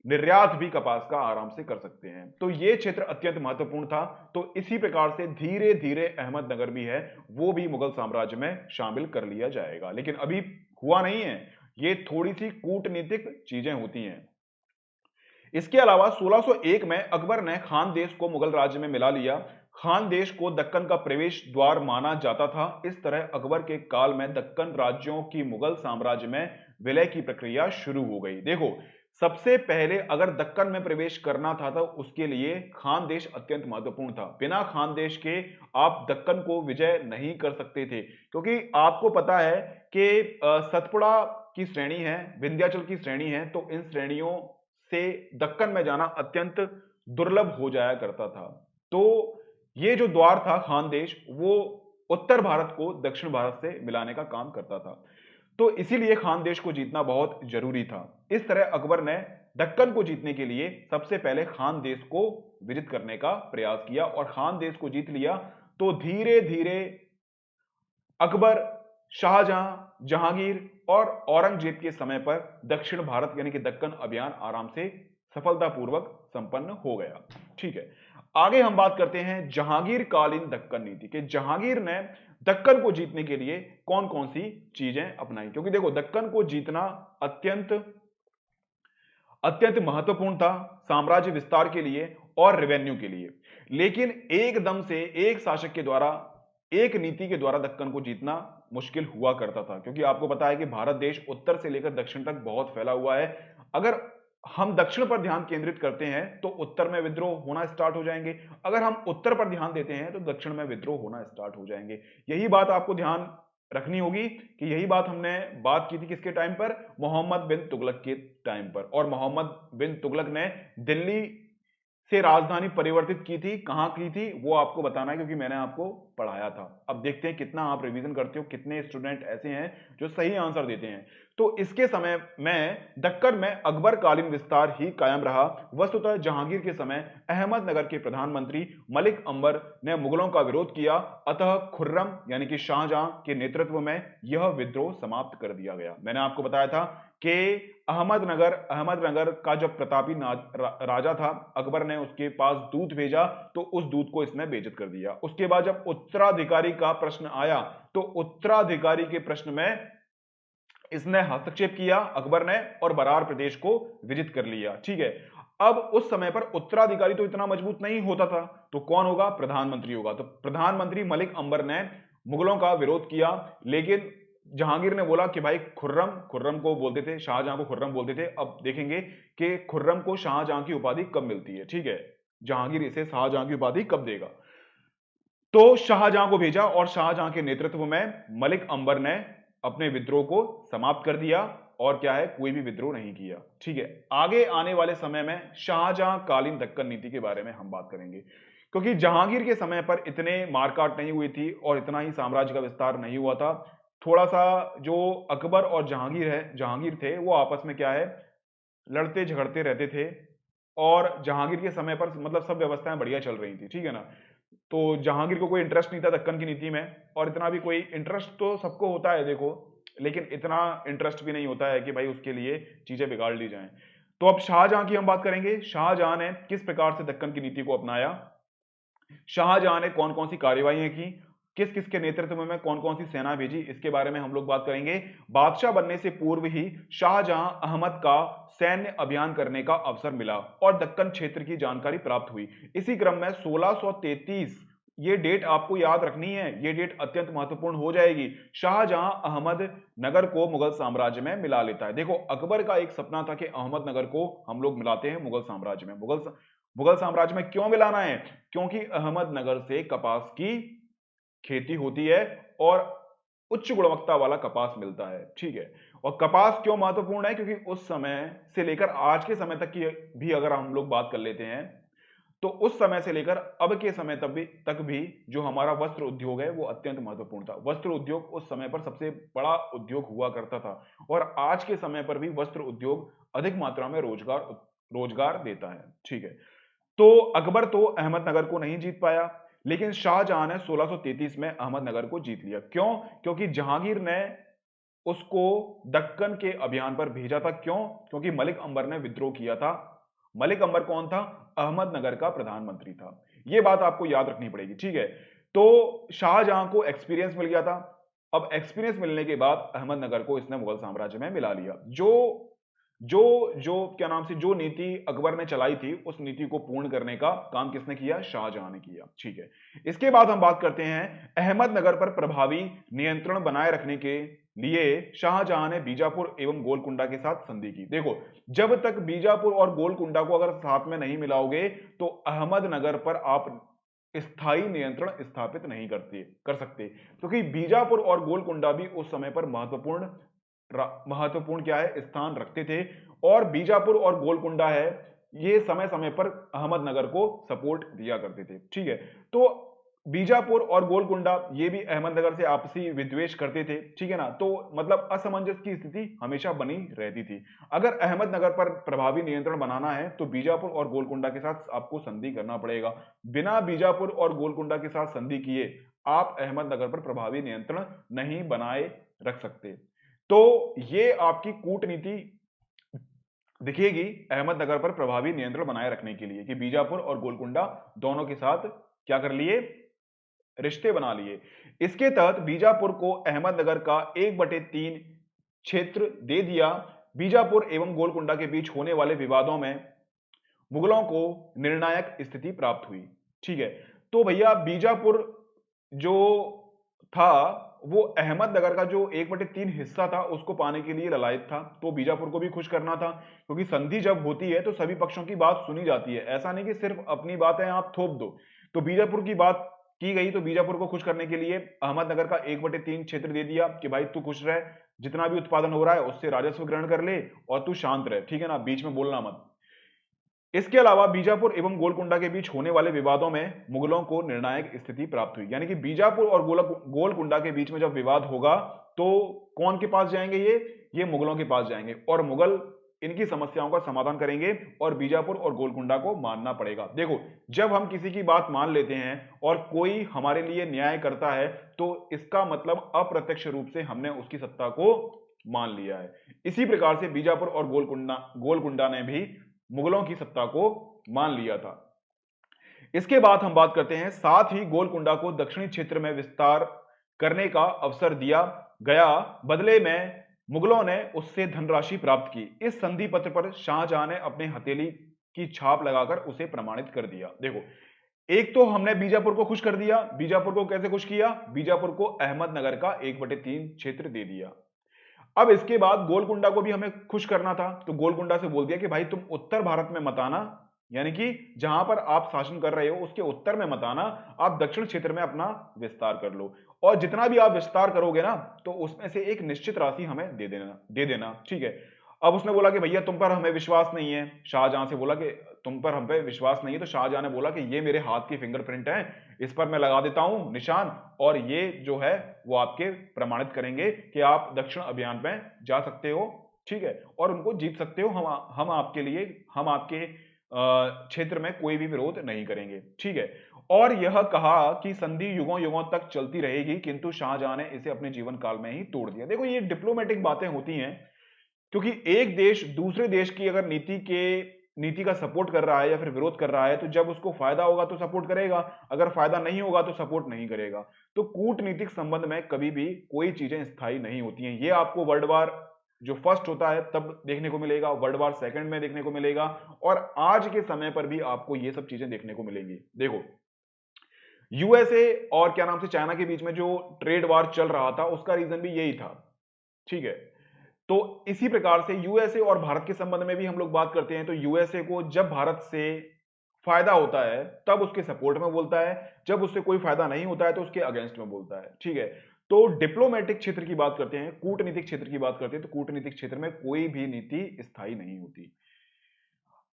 निर्यात भी कपास का आराम से कर सकते हैं। तो ये क्षेत्र अत्यंत महत्वपूर्ण था। तो इसी प्रकार से धीरे धीरे अहमदनगर भी है वो भी मुगल साम्राज्य में शामिल कर लिया जाएगा, लेकिन अभी हुआ नहीं है, ये थोड़ी सी कूटनीतिक चीजें होती हैं। इसके अलावा 1601 में अकबर ने खानदेश को मुगल राज्य में मिला लिया। खानदेश को दक्कन का प्रवेश द्वार माना जाता था। इस तरह अकबर के काल में दक्कन राज्यों की मुगल साम्राज्य में विलय की प्रक्रिया शुरू हो गई। देखो, सबसे पहले अगर दक्कन में प्रवेश करना था तो उसके लिए खानदेश अत्यंत महत्वपूर्ण था। बिना खानदेश के आप दक्कन को विजय नहीं कर सकते थे, क्योंकि आपको पता है कि सतपुड़ा की श्रेणी है, विंध्याचल की श्रेणी है, तो इन श्रेणियों से दक्कन में जाना अत्यंत दुर्लभ हो जाया करता था। तो ये जो द्वार था खानदेश, वो उत्तर भारत को दक्षिण भारत से मिलाने का काम करता था। तो इसीलिए खानदेश को जीतना बहुत जरूरी था। इस तरह अकबर ने दक्कन को जीतने के लिए सबसे पहले खानदेश को विजित करने का प्रयास किया और खानदेश को जीत लिया। तो धीरे धीरे अकबर, शाहजहां, जहांगीर और औरंगजेब के समय पर दक्षिण भारत यानी कि दक्कन अभियान आराम से सफलतापूर्वक संपन्न हो गया, ठीक है। आगे हम बात करते हैं जहांगीर कालीन दक्कन नीति के। जहांगीर ने दक्कन को जीतने के लिए कौन कौन सी चीजें अपनाई, क्योंकि देखो दक्कन को जीतना अत्यंत अत्यंत महत्वपूर्ण था साम्राज्य विस्तार के लिए और रेवेन्यू के लिए। लेकिन एकदम से एक शासक के द्वारा, एक नीति के द्वारा दक्कन को जीतना मुश्किल हुआ करता था, क्योंकि आपको पता है कि भारत देश उत्तर से लेकर दक्षिण तक बहुत फैला हुआ है। अगर हम दक्षिण पर ध्यान केंद्रित करते हैं तो उत्तर में विद्रोह होना स्टार्ट हो जाएंगे, अगर हम उत्तर पर ध्यान देते हैं तो दक्षिण में विद्रोह होना स्टार्ट हो जाएंगे। यही बात आपको ध्यान रखनी होगी कि यही बात हमने बात की थी किसके टाइम पर? मोहम्मद बिन तुगलक के टाइम पर। और मोहम्मद बिन तुगलक ने दिल्ली से राजधानी परिवर्तित की थी। कहां की थी वो आपको बताना है, क्योंकि मैंने आपको पढ़ाया था। अब देखते हैं कितना आप रिवीजन करते हो, कितने स्टूडेंट ऐसे हैं जो सही आंसर देते हैं। तो इसके समय में दक्कन में अकबर कालीन विस्तार ही कायम रहा। वस्तुतः जहांगीर के समय अहमदनगर के प्रधानमंत्री मलिक अंबर ने मुगलों का विरोध किया, अतः खुर्रम यानी कि शाहजहां के नेतृत्व में यह विद्रोह समाप्त कर दिया गया। मैंने आपको बताया था कि अहमदनगर का जब प्रतापी राजा था, अकबर ने उसके पास दूत भेजा तो उस दूत को इसने बेइज्जत कर दिया। उसके बाद जब उत्तराधिकारी का प्रश्न आया तो उत्तराधिकारी के प्रश्न में इसने हस्तक्षेप किया अकबर ने और बरार प्रदेश को विजित कर लिया, ठीक है। अब उस समय पर उत्तराधिकारी तो इतना मजबूत नहीं होता था, तो कौन होगा? प्रधानमंत्री होगा। तो प्रधानमंत्री मलिक अंबर ने मुगलों का विरोध किया, लेकिन जहांगीर ने बोला कि भाई खुर्रम को बोलते थे, शाहजहां को खुर्रम बोलते थे। अब देखेंगे कि खुर्रम को शाहजहां की उपाधि कब मिलती है, ठीक है। जहांगीर इसे शाहजहां की उपाधि कब देगा? तो शाहजहां को भेजा और शाहजहां के नेतृत्व में मलिक अंबर ने अपने विद्रोह को समाप्त कर दिया और क्या है, कोई भी विद्रोह नहीं किया। ठीक है, आगे आने वाले समय में शाहजहां कालीन दक्कन नीति के बारे में हम बात करेंगे, क्योंकि जहांगीर के समय पर इतने मारकाट नहीं हुई थी और इतना ही साम्राज्य का विस्तार नहीं हुआ था। थोड़ा सा जो अकबर और जहांगीर थे वो आपस में क्या है, लड़ते झगड़ते रहते थे। और जहांगीर के समय पर मतलब सब व्यवस्थाएं बढ़िया चल रही थी, ठीक है ना। तो जहांगीर को कोई इंटरेस्ट नहीं था दक्कन की नीति में, और इतना भी कोई इंटरेस्ट तो सबको होता है देखो, लेकिन इतना इंटरेस्ट भी नहीं होता है कि भाई उसके लिए चीजें बिगाड़ ली जाएं। तो अब शाहजहां की हम बात करेंगे। शाहजहां ने किस प्रकार से दक्कन की नीति को अपनाया, शाहजहां ने कौन कौन सी कार्यवाही की, किस किस के नेतृत्व में कौन कौन सी सेना भेजी, इसके बारे में हम लोग बात करेंगे। बादशाह बनने से पूर्व ही शाहजहां अहमद का सैन्य अभियान करने का अवसर मिला और दक्कन क्षेत्र की जानकारी प्राप्त हुई। इसी क्रम में 1633, ये डेट आपको याद रखनी है, ये डेट अत्यंत महत्वपूर्ण हो जाएगी, शाहजहां अहमद नगर को मुगल साम्राज्य में मिला लेता है। देखो, अकबर का एक सपना था कि अहमदनगर को हम लोग मिलाते हैं मुगल साम्राज्य में। मुगल साम्राज्य में क्यों मिलाना है, क्योंकि अहमदनगर से कपास की खेती होती है और उच्च गुणवत्ता वाला कपास मिलता है। ठीक है, और कपास क्यों महत्वपूर्ण है, क्योंकि उस समय से लेकर आज के समय तक की भी अगर हम लोग बात कर लेते हैं, तो उस समय से लेकर अब के समय तक भी जो हमारा वस्त्र उद्योग है वो अत्यंत महत्वपूर्ण था। वस्त्र उद्योग उस समय पर सबसे बड़ा उद्योग हुआ करता था, और आज के समय पर भी वस्त्र उद्योग अधिक मात्रा में रोजगार देता है। ठीक है, तो अकबर तो अहमदनगर को नहीं जीत पाया, लेकिन शाहजहां ने 1633 में अहमदनगर को जीत लिया। क्यों, क्योंकि जहांगीर ने उसको दक्कन के अभियान पर भेजा था। क्यों, क्योंकि मलिक अंबर ने विद्रोह किया था। मलिक अंबर कौन था, अहमदनगर का प्रधानमंत्री था। यह बात आपको याद रखनी पड़ेगी। ठीक है, तो शाहजहां को एक्सपीरियंस मिल गया था। अब एक्सपीरियंस मिलने के बाद अहमदनगर को इसने मुगल साम्राज्य में मिला लिया। जो जो जो क्या नाम से जो नीति अकबर ने चलाई थी, उस नीति को पूर्ण करने का काम किसने किया, शाहजहां ने किया। ठीक है, इसके बाद हम बात करते हैं अहमदनगर पर प्रभावी नियंत्रण बनाए रखने के लिए शाहजहां ने बीजापुर एवं गोलकुंडा के साथ संधि की। देखो, जब तक बीजापुर और गोलकुंडा को अगर साथ में नहीं मिलाओगे तो अहमदनगर पर आप स्थायी नियंत्रण स्थापित नहीं कर सकते, क्योंकि बीजापुर और गोलकुंडा भी उस समय पर महत्वपूर्ण क्या है, स्थान रखते थे। और बीजापुर और गोलकुंडा है, ये समय समय पर अहमदनगर को सपोर्ट दिया करते थे। ठीक है, तो बीजापुर और गोलकुंडा ये भी अहमदनगर से आपसी विद्वेष करते थे। ठीक है ना, तो मतलब असमंजस की स्थिति हमेशा बनी रहती थी। अगर अहमदनगर पर प्रभावी नियंत्रण बनाना है तो बीजापुर और गोलकुंडा के साथ आपको संधि करना पड़ेगा। बिना बीजापुर और गोलकुंडा के साथ संधि किए आप अहमदनगर पर प्रभावी नियंत्रण नहीं बनाए रख सकते। तो ये आपकी कूटनीति दिखेगी अहमदनगर पर प्रभावी नियंत्रण बनाए रखने के लिए, कि बीजापुर और गोलकुंडा दोनों के साथ क्या कर लिए, रिश्ते बना लिए। इसके तहत बीजापुर को अहमदनगर का 1/3 क्षेत्र दे दिया। बीजापुर एवं गोलकुंडा के बीच होने वाले विवादों में मुगलों को निर्णायक स्थिति प्राप्त हुई। ठीक है, तो भैया बीजापुर जो था वो अहमदनगर का जो 1/3 हिस्सा था उसको पाने के लिए ललायत था। तो बीजापुर को भी खुश करना था, क्योंकि संधि जब होती है तो सभी पक्षों की बात सुनी जाती है। ऐसा नहीं कि सिर्फ अपनी बातें आप थोप दो। तो बीजापुर की बात की गई, तो बीजापुर को खुश करने के लिए अहमदनगर का 1/3 क्षेत्र दे दिया कि भाई तू खुश रह, जितना भी उत्पादन हो रहा है उससे राजस्व ग्रहण कर ले और तू शांत रह, ठीक है ना, बीच में बोलना मत। इसके अलावा बीजापुर एवं गोलकुंडा के बीच होने वाले विवादों में मुगलों को निर्णायक स्थिति प्राप्त हुई। यानी कि बीजापुर और गोलकुंडा के बीच में जब विवाद होगा तो कौन के पास जाएंगे, ये मुगलों के पास जाएंगे और मुगल इनकी समस्याओं का समाधान करेंगे और बीजापुर और गोलकुंडा को मानना पड़ेगा। देखो, जब हम किसी की बात मान लेते हैं और कोई हमारे लिए न्याय करता है तो इसका मतलब अप्रत्यक्ष रूप से हमने उसकी सत्ता को मान लिया है। इसी प्रकार से बीजापुर और गोलकुंडा ने भी मुगलों की सत्ता को मान लिया था। इसके बाद हम बात करते हैं, साथ ही गोलकुंडा को दक्षिणी क्षेत्र में विस्तार करने का अवसर दिया गया। बदले में मुगलों ने उससे धनराशि प्राप्त की। इस संधि पत्र पर शाहजहां ने अपने हथेली की छाप लगाकर उसे प्रमाणित कर दिया। देखो, एक तो हमने बीजापुर को खुश कर दिया। बीजापुर को कैसे खुश किया, बीजापुर को अहमदनगर का 1/3 क्षेत्र दे दिया। अब इसके बाद गोलकुंडा को भी हमें खुश करना था, तो गोलकुंडा से बोल दिया कि भाई तुम उत्तर भारत में मत आना, यानी कि जहां पर आप शासन कर रहे हो उसके उत्तर में मत आना, आप दक्षिण क्षेत्र में अपना विस्तार कर लो, और जितना भी आप विस्तार करोगे ना तो उसमें से एक निश्चित राशि हमें दे देना, ठीक है। अब उसने बोला कि भैया तुम पर हमें विश्वास नहीं है, शाहजहां से बोला कि तुम पर हम पे विश्वास नहीं है, तो शाहजहां ने बोला कि ये मेरे हाथ की फिंगरप्रिंट है, इस पर मैं लगा देता हूं निशान, और ये जो है वो आपके प्रमाणित करेंगे कि आप दक्षिण अभियान में जा सकते हो, ठीक है, और उनको जीत सकते हो। हम आपके लिए, हम आपके क्षेत्र में कोई भी विरोध नहीं करेंगे, ठीक है। और यह कहा कि संधि युगों युगों तक चलती रहेगी, किंतु शाहजहां ने इसे अपने जीवन काल में ही तोड़ दिया। देखो ये डिप्लोमेटिक बातें होती हैं, क्योंकि एक देश दूसरे देश की अगर नीति का सपोर्ट कर रहा है या फिर विरोध कर रहा है, तो जब उसको फायदा होगा तो सपोर्ट करेगा, अगर फायदा नहीं होगा तो सपोर्ट नहीं करेगा। तो कूटनीतिक संबंध में कभी भी कोई चीजें स्थायी नहीं होती हैं। ये आपको वर्ल्ड वार जो फर्स्ट होता है तब देखने को मिलेगा, वर्ल्ड वार सेकंड में देखने को मिलेगा, और आज के समय पर भी आपको ये सब चीजें देखने को मिलेंगी। देखो यूएसए और क्या नाम से चाइना के बीच में जो ट्रेड वार चल रहा था उसका रीजन भी यही था, ठीक है। तो इसी प्रकार से यूएसए और भारत के संबंध में भी हम लोग बात करते हैं, तो यूएसए को जब भारत से फायदा होता है तब उसके सपोर्ट में बोलता है, जब उससे कोई फायदा नहीं होता है तो उसके अगेंस्ट में बोलता है, ठीक है। तो डिप्लोमेटिक क्षेत्र की बात करते हैं, कूटनीतिक क्षेत्र की बात करते हैं, तो कूटनीतिक क्षेत्र में कोई भी नीति स्थायी नहीं होती।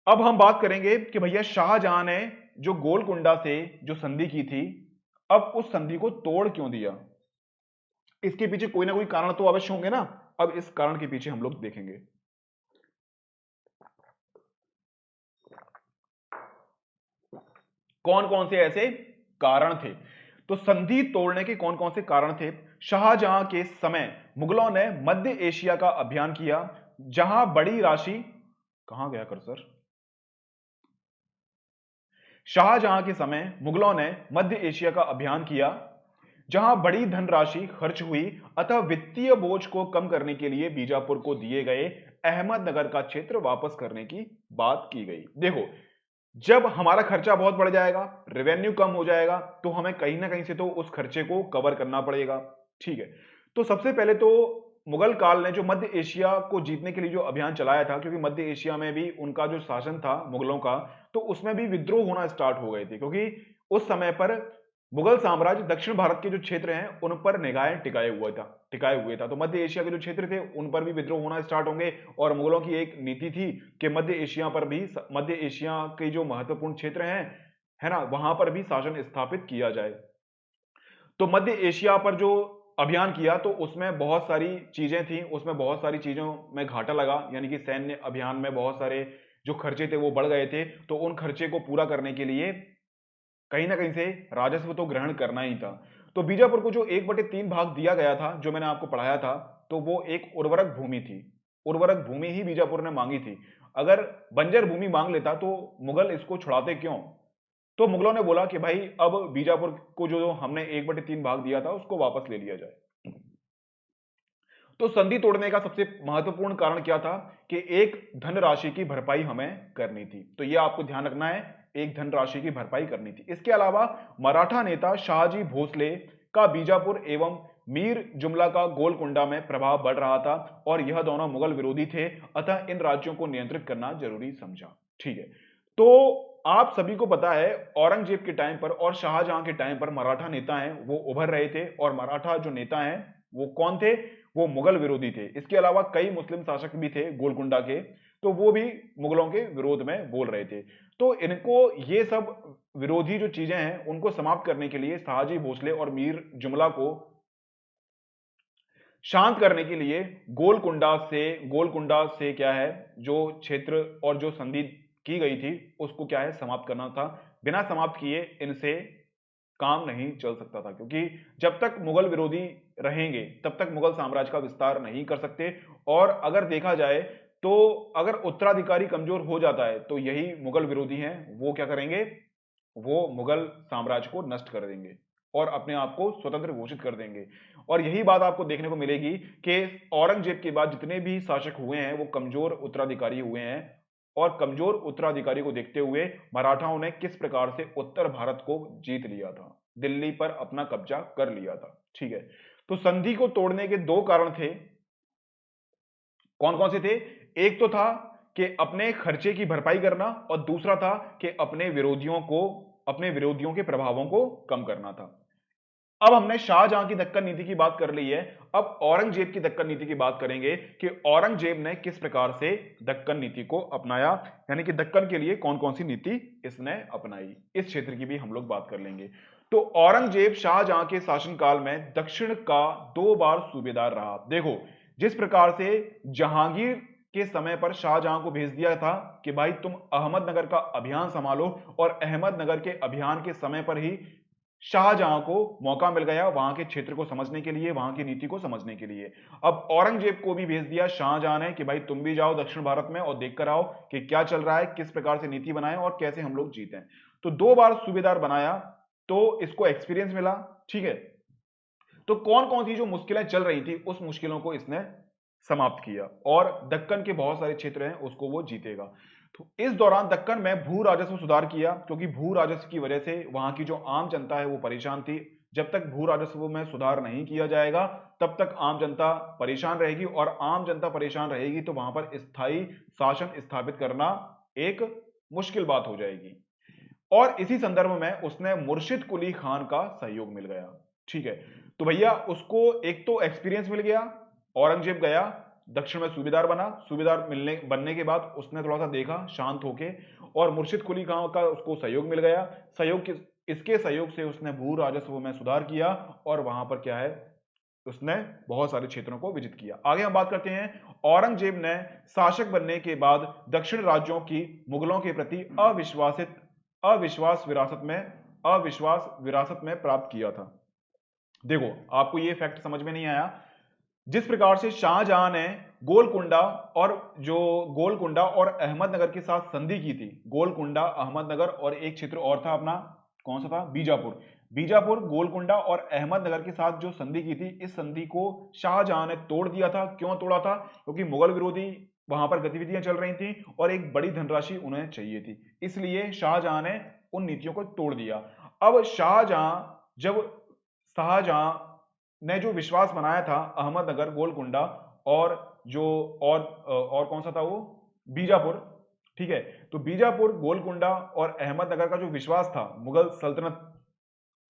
अब हम बात करेंगे कि भैया शाहजहां ने जो गोलकुंडा से जो संधि की थी, अब उस संधि को तोड़ क्यों दिया, इसके पीछे कोई ना कोई कारण तो अवश्य होंगे ना। अब इस कारण के पीछे हम लोग देखेंगे। कौन कौन से ऐसे कारण थे, तो संधि तोड़ने के कौन कौन से कारण थे। शाहजहां के समय मुगलों ने मध्य एशिया का अभियान किया, जहां बड़ी राशि, कहां गया कर्सर, शाहजहां के समय मुगलों ने मध्य एशिया का अभियान किया, जहां बड़ी धनराशि खर्च हुई, अतः वित्तीय बोझ को कम करने के लिए बीजापुर को दिए गए अहमदनगर का क्षेत्र वापस करने की बात की गई। देखो जब हमारा खर्चा बहुत बढ़ जाएगा, रेवेन्यू कम हो जाएगा, तो हमें कहीं ना कहीं से तो उस खर्चे को कवर करना पड़ेगा, ठीक है। तो सबसे पहले तो मुगल काल ने जो मध्य एशिया को जीतने के लिए जो अभियान चलाया था, क्योंकि मध्य एशिया में भी उनका जो शासन था मुगलों का, तो उसमें भी विद्रोह होना स्टार्ट हो गए थे, क्योंकि उस समय पर मुगल साम्राज्य दक्षिण भारत के जो क्षेत्र हैं उन पर निगाहें टिकाए हुए था। तो मध्य एशिया के जो क्षेत्र थे उन पर भी विद्रोह होना स्टार्ट होंगे, और मुगलों की एक नीति थी कि मध्य एशिया पर भी, मध्य एशिया के जो महत्वपूर्ण क्षेत्र हैं, है ना, वहां पर भी शासन स्थापित किया जाए। तो मध्य एशिया पर जो अभियान किया तो उसमें बहुत सारी चीजें थी, उसमें बहुत सारी चीजों में घाटा लगा, यानी कि सैन्य अभियान में बहुत सारे जो खर्चे थे वो बढ़ गए थे। तो उन खर्चे को पूरा करने के लिए कहीं ना कहीं से राजस्व तो ग्रहण करना ही था। तो बीजापुर को जो 1/3 भाग दिया गया था, जो मैंने आपको पढ़ाया था, तो वो एक उर्वरक भूमि थी, उर्वरक भूमि ही बीजापुर ने मांगी थी। अगर बंजर भूमि मांग लेता तो मुगल इसको छुड़ाते क्यों। तो मुगलों ने बोला कि भाई अब बीजापुर को जो हमने 1/3 भाग दिया था उसको वापस ले लिया जाए। तो संधि तोड़ने का सबसे महत्वपूर्ण कारण क्या था कि एक धनराशि की भरपाई हमें करनी थी, तो यह आपको ध्यान रखना है, एक धनराशि की भरपाई करनी थी। इसके अलावा मराठा नेता शाहजी भोसले का बीजापुर एवं मीर जुमला का गोलकुंडा में प्रभाव बढ़ रहा था, और यह दोनों मुगल विरोधी थे, अतः इन राज्यों को नियंत्रित करना जरूरी समझा, ठीक है। तो आप सभी को पता है औरंगजेब के टाइम पर और शाहजहां के टाइम पर मराठा नेता हैं वो उभर रहे थे, और मराठा जो नेता हैं वो कौन थे, वो मुगल विरोधी थे। इसके अलावा कई मुस्लिम शासक भी थे गोलकुंडा के, तो वो भी मुगलों के विरोध में बोल रहे थे। तो इनको ये सब विरोधी जो चीजें हैं उनको समाप्त करने के लिए शाहजी भोसले और मीर जुमला को शांत करने के लिए गोलकुंडा से क्या है जो क्षेत्र और जो संधि की गई थी उसको क्या है समाप्त करना था। बिना समाप्त किए इनसे काम नहीं चल सकता था, क्योंकि जब तक मुगल विरोधी रहेंगे तब तक मुगल साम्राज्य का विस्तार नहीं कर सकते। और अगर देखा जाए तो अगर उत्तराधिकारी कमजोर हो जाता है तो यही मुगल विरोधी हैं वो क्या करेंगे, वो मुगल साम्राज्य को नष्ट कर देंगे और अपने आप को स्वतंत्र घोषित कर देंगे। और यही बात आपको देखने को मिलेगी कि औरंगजेब के बाद जितने भी शासक हुए हैं वो कमजोर उत्तराधिकारी हुए हैं, और कमजोर उत्तराधिकारी को देखते हुए मराठाओं ने किस प्रकार से उत्तर भारत को जीत लिया था, दिल्ली पर अपना कब्जा कर लिया था, ठीक है। तो संधि को तोड़ने के दो कारण थे, कौन कौन से थे। एक तो था कि अपने खर्चे की भरपाई करना और दूसरा था कि अपने विरोधियों के प्रभावों को कम करना था। अब हमने शाहजहां की दक्कन नीति की बात कर ली है, अब औरंगजेब की दक्कन नीति की बात करेंगे कि औरंगजेब ने किस प्रकार से दक्कन नीति को अपनाया, यानी कि दक्कन के लिए कौन कौन सी नीति इसने अपनाई। इस क्षेत्र की भी हम लोग बात कर लेंगे। तो औरंगजेब शाहजहां के शासनकाल में दक्षिण का 2 बार सूबेदार रहा। देखो, जिस प्रकार से जहांगीर के समय पर शाहजहां को भेज दिया था कि भाई तुम अहमदनगर का अभियान संभालो, और अहमदनगर के अभियान के समय पर ही शाहजहां को मौका मिल गया वहां के क्षेत्र को समझने के लिए, वहां की नीति को समझने के लिए। अब औरंगजेब को भी भेज दिया शाहजहां ने कि भाई तुम भी जाओ दक्षिण भारत में और देख कर आओ कि क्या चल रहा है, किस प्रकार से नीति बनाए और कैसे हम लोग जीते। तो 2 बार सूबेदार बनाया, तो इसको एक्सपीरियंस मिला। ठीक है, तो कौन कौन सी जो मुश्किलें चल रही थी उस मुश्किलों को इसने समाप्त किया, और दक्कन के बहुत सारे क्षेत्र हैं उसको वो जीतेगा। तो इस दौरान दक्कन में भू राजस्व सुधार किया, क्योंकि भू राजस्व की वजह से वहां की जो आम जनता है वो परेशान थी। जब तक भू राजस्व में सुधार नहीं किया जाएगा तब तक आम जनता परेशान रहेगी, और आम जनता परेशान रहेगी तो वहां पर स्थायी शासन स्थापित करना एक मुश्किल बात हो जाएगी। और इसी संदर्भ में उसने मुर्शिद कुली खान का सहयोग मिल गया। ठीक है, तो भैया उसको एक तो एक्सपीरियंस मिल गया, औरंगजेब गया दक्षिण में सूबेदार बना, सूबेदार बनने के बाद उसने थोड़ा सा देखा शांत होके, और मुर्शिद कुली खान का उसको सहयोग मिल गया। इसके सहयोग से उसने भू राजस्व में सुधार किया, और वहां पर क्या है, उसने बहुत सारे क्षेत्रों को विजित किया। आगे हम बात करते हैं, औरंगजेब ने शासक बनने के बाद दक्षिण राज्यों की मुगलों के प्रति अविश्वास विरासत में प्राप्त किया था। देखो, आपको ये फैक्ट समझ में नहीं आया, जिस प्रकार से शाहजहां ने गोलकुंडा और अहमदनगर के साथ संधि की थी, गोलकुंडा, अहमदनगर और एक क्षेत्र और था अपना, कौन सा था, बीजापुर, गोलकुंडा और अहमदनगर के साथ जो संधि की थी, इस संधि को शाहजहां ने तोड़ दिया था। क्यों तोड़ा था? क्योंकि मुगल विरोधी वहां पर गतिविधियां चल रही थी और एक बड़ी धनराशि उन्हें चाहिए थी, इसलिए शाहजहां ने उन नीतियों को तोड़ दिया। अब शाहजहां ने जो विश्वास बनाया था अहमदनगर, गोलकुंडा और जो और कौन सा था वो, बीजापुर। ठीक है, तो बीजापुर, गोलकुंडा और अहमदनगर का जो विश्वास था मुगल सल्तनत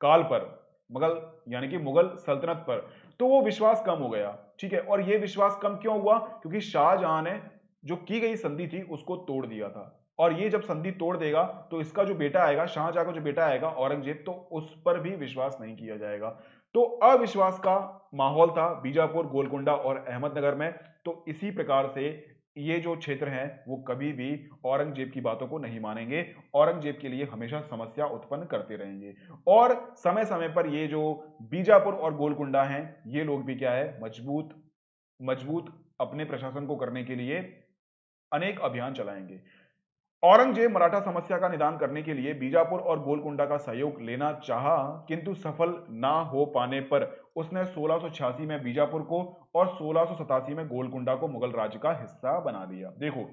काल पर, मुगल सल्तनत पर, तो वो विश्वास कम हो गया। ठीक है, और ये विश्वास कम क्यों हुआ? क्योंकि शाहजहां ने जो की गई संधि थी उसको तोड़ दिया था, और ये जब संधि तोड़ देगा तो इसका जो बेटा आएगा, शाहजहां का जो बेटा आएगा औरंगजेब, तो उस पर भी विश्वास नहीं किया जाएगा। तो अविश्वास का माहौल था बीजापुर, गोलकुंडा और अहमदनगर में। तो इसी प्रकार से ये जो क्षेत्र हैं वो कभी भी औरंगजेब की बातों को नहीं मानेंगे, औरंगजेब के लिए हमेशा समस्या उत्पन्न करते रहेंगे। और समय समय पर ये जो बीजापुर और गोलकुंडा हैं, ये लोग भी क्या है, मजबूत मजबूत अपने प्रशासन को करने के लिए अनेक अभियान चलाएंगे। औरंगजेब मराठा समस्या का निदान करने के लिए बीजापुर और गोलकुंडा का सहयोग लेना चाहा, किंतु सफल ना हो पाने पर उसने 1686 में बीजापुर को और 1687 में गोलकुंडा को मुगल राज्य का हिस्सा बना दिया। देखो,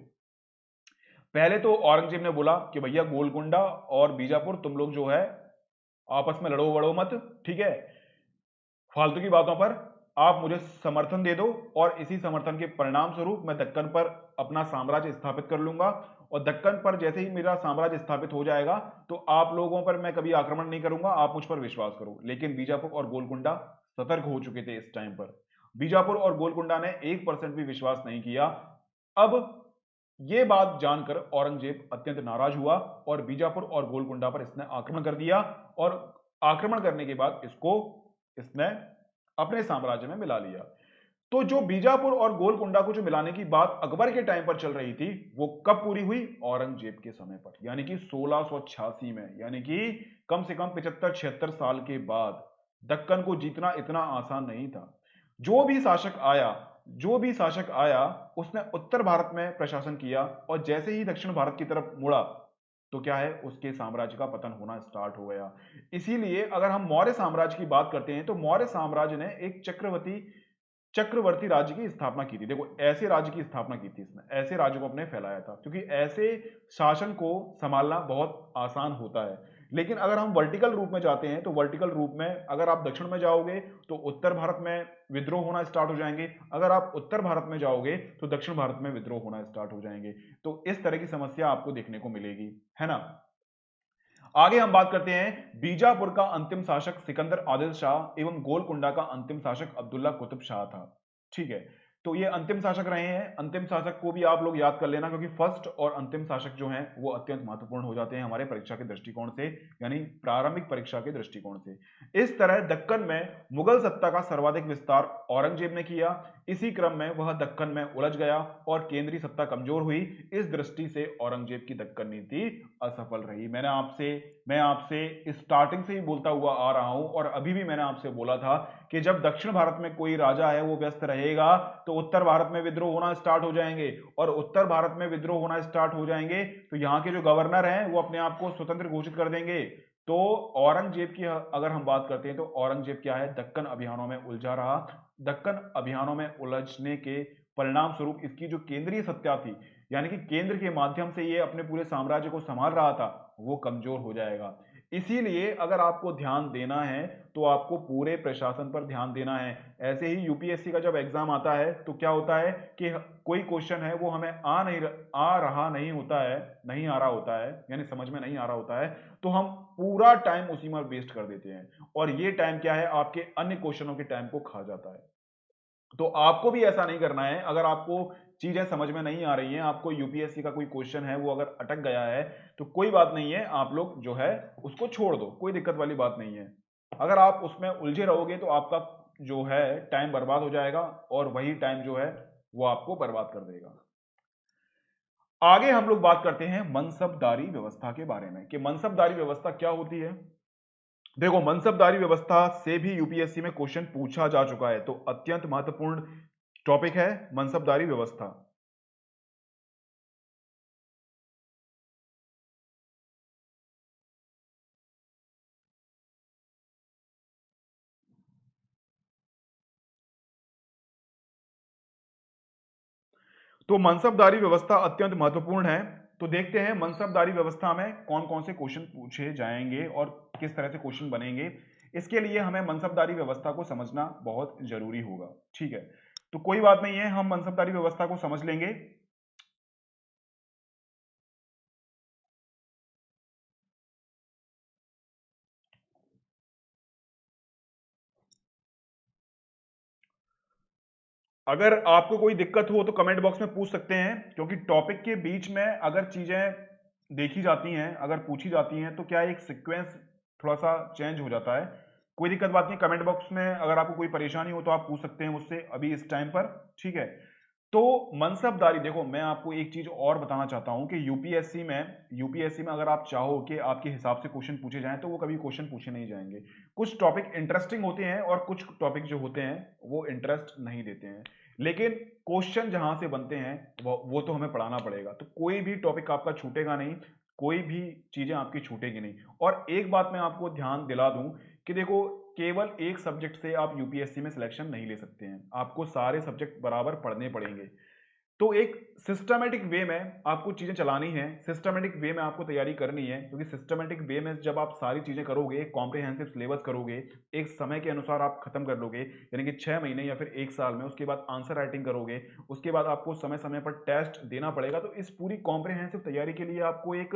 पहले तो औरंगजेब ने बोला कि भैया गोलकुंडा और बीजापुर तुम लोग जो है आपस में लड़ो वड़ो मत, ठीक है, फालतू की बातों पर आप मुझे समर्थन दे दो, और इसी समर्थन के परिणाम स्वरूप मैं दक्कन पर अपना साम्राज्य स्थापित कर लूंगा, और दक्कन पर जैसे ही मेरा साम्राज्य स्थापित हो जाएगा तो आप लोगों पर मैं कभी आक्रमण नहीं करूंगा, आप मुझ पर विश्वास करो। लेकिन बीजापुर और गोलकुंडा सतर्क हो चुके थे इस टाइम पर, बीजापुर और गोलकुंडा ने 1% भी विश्वास नहीं किया। अब यह बात जानकर औरंगजेब अत्यंत नाराज हुआ और बीजापुर और गोलकुंडा पर इसने आक्रमण कर दिया, और आक्रमण करने के बाद इसने अपने साम्राज्य में मिला लिया। तो जो बीजापुर और गोलकुंडा को जो मिलाने की बात अकबर के टाइम पर चल रही थी, वो कब पूरी हुई? औरंगजेब के समय पर, यानी कि 1686 में, यानी कि कम से कम 75-76 साल के बाद। दक्कन को जीतना इतना आसान नहीं था। जो भी शासक आया उसने उत्तर भारत में प्रशासन किया, और जैसे ही दक्षिण भारत की तरफ मुड़ा तो क्या है, उसके साम्राज्य का पतन होना स्टार्ट हो गया। इसीलिए अगर हम मौर्य साम्राज्य की बात करते हैं तो मौर्य साम्राज्य ने एक चक्रवर्ती राज्य की स्थापना की थी। देखो, ऐसे राज्य की स्थापना की थी इसने, ऐसे राज्य को अपने फैलाया था, क्योंकि ऐसे शासन को संभालना बहुत आसान होता है। लेकिन अगर हम वर्टिकल रूप में जाते हैं तो वर्टिकल रूप में अगर आप दक्षिण में जाओगे तो उत्तर भारत में विद्रोह होना स्टार्ट हो जाएंगे, अगर आप उत्तर भारत में जाओगे तो दक्षिण भारत में विद्रोह होना स्टार्ट हो जाएंगे। तो इस तरह की समस्या आपको देखने को मिलेगी, है ना। आगे हम बात करते हैं, बीजापुर का अंतिम शासक सिकंदर आदिल शाह एवं गोलकुंडा का अंतिम शासक अब्दुल्ला कुतुब शाह था। ठीक है, तो ये अंतिम शासक रहे हैं। अंतिम शासक को भी आप लोग याद कर लेना, क्योंकि फर्स्ट और अंतिम शासक जो हैं वो अत्यंत महत्वपूर्ण हो जाते हैं हमारे परीक्षा के दृष्टिकोण से, यानी प्रारंभिक परीक्षा के दृष्टिकोण से। इस तरह दक्कन में मुगल सत्ता का सर्वाधिक विस्तार औरंगजेब ने किया। इसी क्रम में वह दक्कन में उलझ गया और केंद्रीय सत्ता कमजोर हुई। इस दृष्टि से औरंगजेब की दक्कन नीति असफल रही। मैं आपसे स्टार्टिंग से ही बोलता हुआ आ रहा हूं और अभी भी मैंने आपसे बोला था कि जब दक्षिण भारत में कोई राजा है वो व्यस्त रहेगा तो उत्तर भारत में विद्रोह होना स्टार्ट हो जाएंगे, और उत्तर भारत में विद्रोह होना स्टार्ट हो जाएंगे तो यहाँ के जो गवर्नर हैं वो अपने आप को स्वतंत्र घोषित कर देंगे। तो औरंगजेब की अगर हम बात करते हैं तो औरंगजेब क्या है, दक्कन अभियानों में उलझा रहा। दक्कन अभियानों में उलझने के परिणाम स्वरूप इसकी जो केंद्रीय सत्ता थी, यानी कि केंद्र के माध्यम से ये अपने पूरे साम्राज्य को संभाल रहा था, वो कमजोर हो जाएगा। इसीलिए अगर आपको ध्यान देना है तो आपको पूरे प्रशासन पर ध्यान देना है। ऐसे ही यूपीएससी का जब एग्जाम आता है तो क्या होता है कि कोई क्वेश्चन है वो हमें आ रहा नहीं होता है, नहीं आ रहा होता है, यानी समझ में नहीं आ रहा होता है, तो हम पूरा टाइम उसी में वेस्ट कर देते हैं, और ये टाइम क्या है, आपके अन्य क्वेश्चनों के टाइम को खा जाता है। तो आपको भी ऐसा नहीं करना है। अगर आपको चीजें समझ में नहीं आ रही हैं, आपको यूपीएससी का कोई क्वेश्चन है वो अगर अटक गया है, तो कोई बात नहीं है, आप लोग जो है उसको छोड़ दो, कोई दिक्कत वाली बात नहीं है। अगर आप उसमें उलझे रहोगे तो आपका जो है टाइम बर्बाद हो जाएगा, और वही टाइम जो है वो आपको बर्बाद कर देगा। आगे हम लोग बात करते हैं मनसबदारी व्यवस्था के बारे में कि मनसबदारी व्यवस्था क्या होती है। देखो, मनसबदारी व्यवस्था से भी यूपीएससी में क्वेश्चन पूछा जा चुका है, तो अत्यंत महत्वपूर्ण टॉपिक है मनसबदारी व्यवस्था। तो मनसबदारी व्यवस्था अत्यंत महत्वपूर्ण है। तो देखते हैं मनसबदारी व्यवस्था में कौन कौन से क्वेश्चन पूछे जाएंगे और किस तरह से क्वेश्चन बनेंगे। इसके लिए हमें मनसबदारी व्यवस्था को समझना बहुत जरूरी होगा। ठीक है, तो कोई बात नहीं है, हम मनसबदारी व्यवस्था को समझ लेंगे। अगर आपको कोई दिक्कत हो तो कमेंट बॉक्स में पूछ सकते हैं, क्योंकि टॉपिक के बीच में अगर चीजें देखी जाती हैं, अगर पूछी जाती हैं, तो क्या एक सीक्वेंस थोड़ा सा चेंज हो जाता है। कोई दिक्कत बात नहीं, कमेंट बॉक्स में अगर आपको कोई परेशानी हो तो आप पूछ सकते हैं मुझसे अभी इस टाइम पर। ठीक है, तो मनसबदारी, देखो मैं आपको एक चीज और बताना चाहता हूं कि यूपीएससी में अगर आप चाहो कि आपके हिसाब से क्वेश्चन पूछे जाएं तो वो कभी क्वेश्चन पूछे नहीं जाएंगे। कुछ टॉपिक इंटरेस्टिंग होते हैं और कुछ टॉपिक जो होते हैं वो इंटरेस्ट नहीं देते हैं, लेकिन क्वेश्चन जहां से बनते हैं वो तो हमें पढ़ाना पड़ेगा। तो कोई भी टॉपिक आपका छूटेगा नहीं, कोई भी चीजें आपकी छूटेगी नहीं। और एक बात मैं आपको ध्यान दिला दूं कि देखो, केवल एक सब्जेक्ट से आप यूपीएससी में सिलेक्शन नहीं ले सकते हैं, आपको सारे सब्जेक्ट बराबर पढ़ने पड़ेंगे। तो एक सिस्टमेटिक वे में आपको चीजें चलानी है, सिस्टमेटिक वे में आपको तैयारी करनी है, क्योंकि सिस्टमेटिक वे में जब आप सारी चीजें करोगे, एक कॉम्प्रिहेंसिव सिलेबस करोगे, एक समय के अनुसार आप खत्म कर लोगे, यानी कि 6 महीने या फिर 1 साल में, उसके बाद आंसर राइटिंग करोगे, उसके बाद आपको समय समय पर टेस्ट देना पड़ेगा। तो इस पूरी कॉम्प्रिहेंसिव तैयारी के लिए आपको एक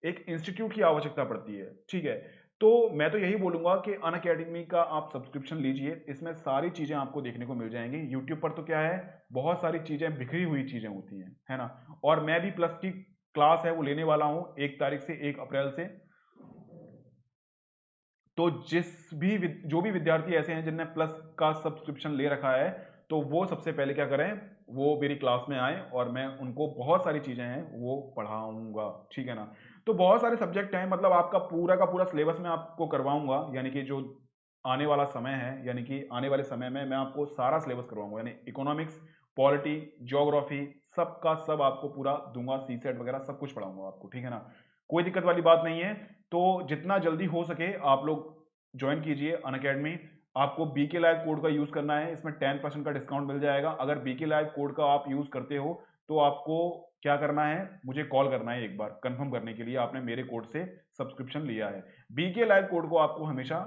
एक इंस्टीट्यूट की आवश्यकता पड़ती है। ठीक है, तो मैं तो यही बोलूंगा कि अनअकैडमी का आप सब्सक्रिप्शन लीजिए, इसमें सारी चीजें आपको देखने को मिल जाएंगी। यूट्यूब पर तो क्या है, बहुत सारी चीजें, बिखरी हुई चीजें होती हैं, है ना। और मैं भी प्लस की क्लास है वो लेने वाला हूं 1 तारीख से, 1 अप्रैल से। तो जो भी विद्यार्थी ऐसे हैं जिनने प्लस का सब्सक्रिप्शन ले रखा है, तो वो सबसे पहले क्या करें, वो मेरी क्लास में आए और मैं उनको बहुत सारी चीजें हैं वो पढ़ाऊंगा। ठीक है ना। तो बहुत सारे सब्जेक्ट हैं, मतलब आपका पूरा का पूरा सिलेबस मैं आपको करवाऊंगा, यानी कि जो आने वाला समय है, यानी कि आने वाले समय में मैं आपको सारा सिलेबस करवाऊंगा, यानी इकोनॉमिक्स, पॉलिटी, ज्योग्राफी, सब का सब आपको पूरा दूंगा, सी सेट वगैरह सब कुछ पढ़ाऊंगा आपको। ठीक है ना, कोई दिक्कत वाली बात नहीं है। तो जितना जल्दी हो सके आप लोग ज्वाइन कीजिए अनअकैडमी। आपको बीके लाइव कोड का यूज करना है, इसमें 10% का डिस्काउंट मिल जाएगा। अगर बीके लाइव कोड का आप यूज करते हो तो आपको क्या करना है, मुझे कॉल करना है एक बार कंफर्म करने के लिए आपने मेरे कोड से सब्सक्रिप्शन लिया है। बीके लाइव कोड को आपको हमेशा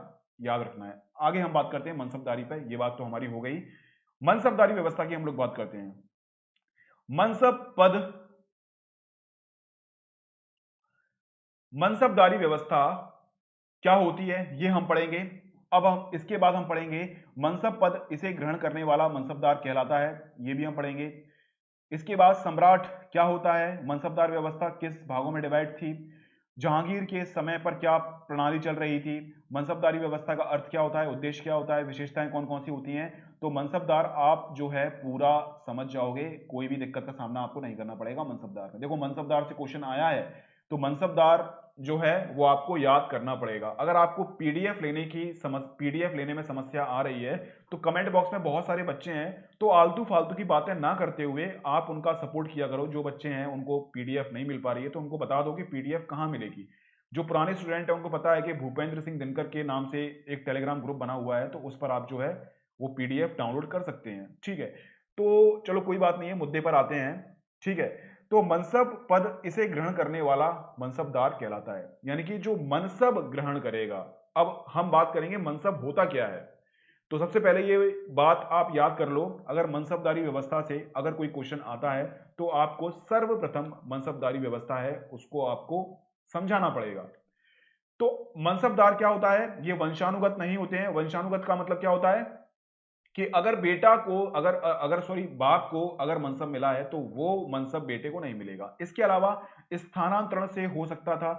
याद रखना है। आगे हम बात करते हैं मनसबदारी पे, ये बात तो हमारी हो गई। मनसबदारी व्यवस्था की हम लोग बात करते हैं। मनसब पद मनसबदारी व्यवस्था क्या होती है ये हम पढ़ेंगे। अब हम इसके बाद हम पढ़ेंगे मनसब पद इसे ग्रहण करने वाला मनसबदार कहलाता है, ये भी हम पढ़ेंगे। इसके बाद सम्राट क्या होता है, मनसबदार व्यवस्था किस भागों में डिवाइड थी, जहांगीर के समय पर क्या प्रणाली चल रही थी, मनसबदारी व्यवस्था का अर्थ क्या होता है, उद्देश्य क्या होता है, विशेषताएं कौन कौन सी होती हैं। तो मनसबदार आप जो है पूरा समझ जाओगे, कोई भी दिक्कत का सामना आपको नहीं करना पड़ेगा मनसबदार में। देखो मनसबदार से क्वेश्चन आया है तो मनसबदार जो है वो आपको याद करना पड़ेगा। अगर आपको पीडीएफ लेने की पीडीएफ लेने में समस्या आ रही है तो कमेंट बॉक्स में बहुत सारे बच्चे हैं, तो आलतू फालतू की बातें ना करते हुए आप उनका सपोर्ट किया करो। जो बच्चे हैं उनको पीडीएफ नहीं मिल पा रही है तो उनको बता दो कि पीडीएफ कहाँ मिलेगी। जो पुराने स्टूडेंट है उनको पता है कि भूपेंद्र सिंह दिनकर के नाम से एक टेलीग्राम ग्रुप बना हुआ है, तो उस पर आप जो है वो पीडीएफ डाउनलोड कर सकते हैं। ठीक है, तो चलो कोई बात नहीं है, मुद्दे पर आते हैं। ठीक है, तो मनसब पद इसे ग्रहण करने वाला मनसबदार कहलाता है, यानी कि जो मनसब ग्रहण करेगा। अब हम बात करेंगे मनसब होता क्या है। तो सबसे पहले ये बात आप याद कर लो, अगर मनसबदारी व्यवस्था से अगर कोई क्वेश्चन आता है तो आपको सर्वप्रथम मनसबदारी व्यवस्था है उसको आपको समझाना पड़ेगा। तो मनसबदार क्या होता है, ये वंशानुगत नहीं होते हैं। वंशानुगत का मतलब क्या होता है कि अगर बेटा को अगर अगर सॉरी बाप को अगर मनसब मिला है तो वो मनसब बेटे को नहीं मिलेगा। इसके अलावा स्थानांतरण से हो सकता था,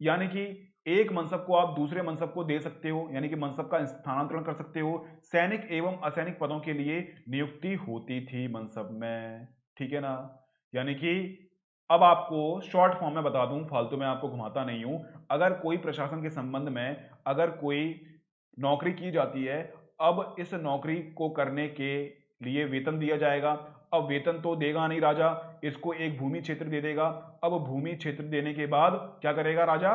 यानी कि एक मनसब को आप दूसरे मनसब को दे सकते हो, यानी कि मनसब का स्थानांतरण कर सकते हो। सैनिक एवं असैनिक पदों के लिए नियुक्ति होती थी मनसब में, ठीक है ना। यानी कि अब आपको शॉर्ट फॉर्म में बता दूं, फालतू में आपको घुमाता नहीं हूं। अगर कोई प्रशासन के संबंध में अगर कोई नौकरी की जाती है, अब इस नौकरी को करने के लिए वेतन दिया जाएगा। अब वेतन तो देगा नहीं राजा, इसको एक भूमि क्षेत्र दे देगा। अब भूमि क्षेत्र देने के बाद क्या करेगा राजा,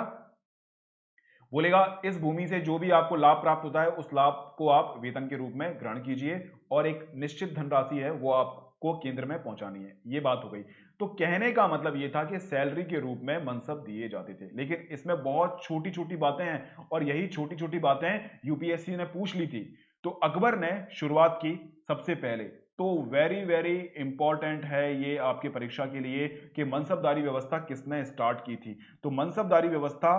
बोलेगा इस भूमि से जो भी आपको लाभ प्राप्त होता है उस लाभ को आप वेतन के रूप में ग्रहण कीजिए और एक निश्चित धनराशि है वो आपको केंद्र में पहुंचानी है। ये बात हो गई। तो कहने का मतलब ये था कि सैलरी के रूप में मनसब दिए जाते थे, लेकिन इसमें बहुत छोटी छोटी बातें हैं और यही छोटी छोटी बातें यूपीएससी ने पूछ ली थी। तो अकबर ने शुरुआत की सबसे पहले, तो वेरी वेरी इंपॉर्टेंट है ये आपकी परीक्षा के लिए कि मनसबदारी व्यवस्था किसने स्टार्ट की थी। तो मनसबदारी व्यवस्था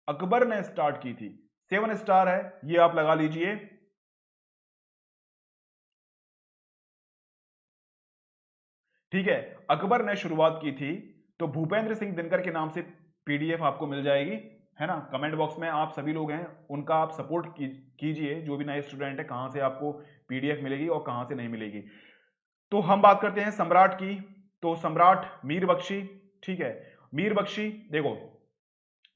अकबर ने स्टार्ट की थी। 7 स्टार है, ये आप लगा लीजिए। ठीक है, अकबर ने शुरुआत की थी। तो भूपेंद्र सिंह दिनकर के नाम से पीडीएफ आपको मिल जाएगी, है ना। कमेंट बॉक्स में आप सभी लोग हैं उनका आप सपोर्ट कीजिए, जो भी नए स्टूडेंट है कहां से आपको पीडीएफ मिलेगी और कहां से नहीं मिलेगी। तो हम बात करते हैं सम्राट की। तो सम्राट मीर बख्शी, ठीक है। मीर बख्शी देखो,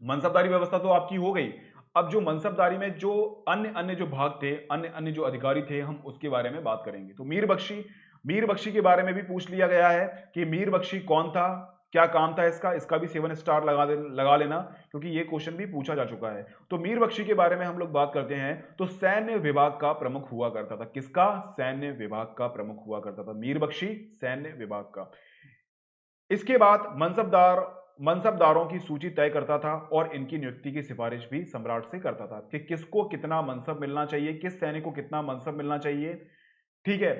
मनसबदारी व्यवस्था तो आपकी हो गई। अब जो मनसबदारी में जो अन्य अन्य जो भाग थे, अन्य अन्य जो अधिकारी थे, हम उसके बारे में बात करेंगे। तो मीर बख्शी के बारे में भी पूछ लिया गया है कि मीर बख्शी कौन था, क्या काम था इसका। इसका भी 7 स्टार लगा लेना, क्योंकि ये क्वेश्चन भी पूछा जा चुका है। तो मीर बख्शी के बारे में हम लोग बात करते हैं। तो सैन्य विभाग का प्रमुख हुआ करता था। किसका, सैन्य विभाग का प्रमुख हुआ करता था मीर बख्शी, सैन्य विभाग का। इसके बाद मनसबदारों की सूची तय करता था और इनकी नियुक्ति की सिफारिश भी सम्राट से करता था कि किसको कितना मनसब मिलना चाहिए, किस सैनिक को कितना मनसब मिलना चाहिए। ठीक है,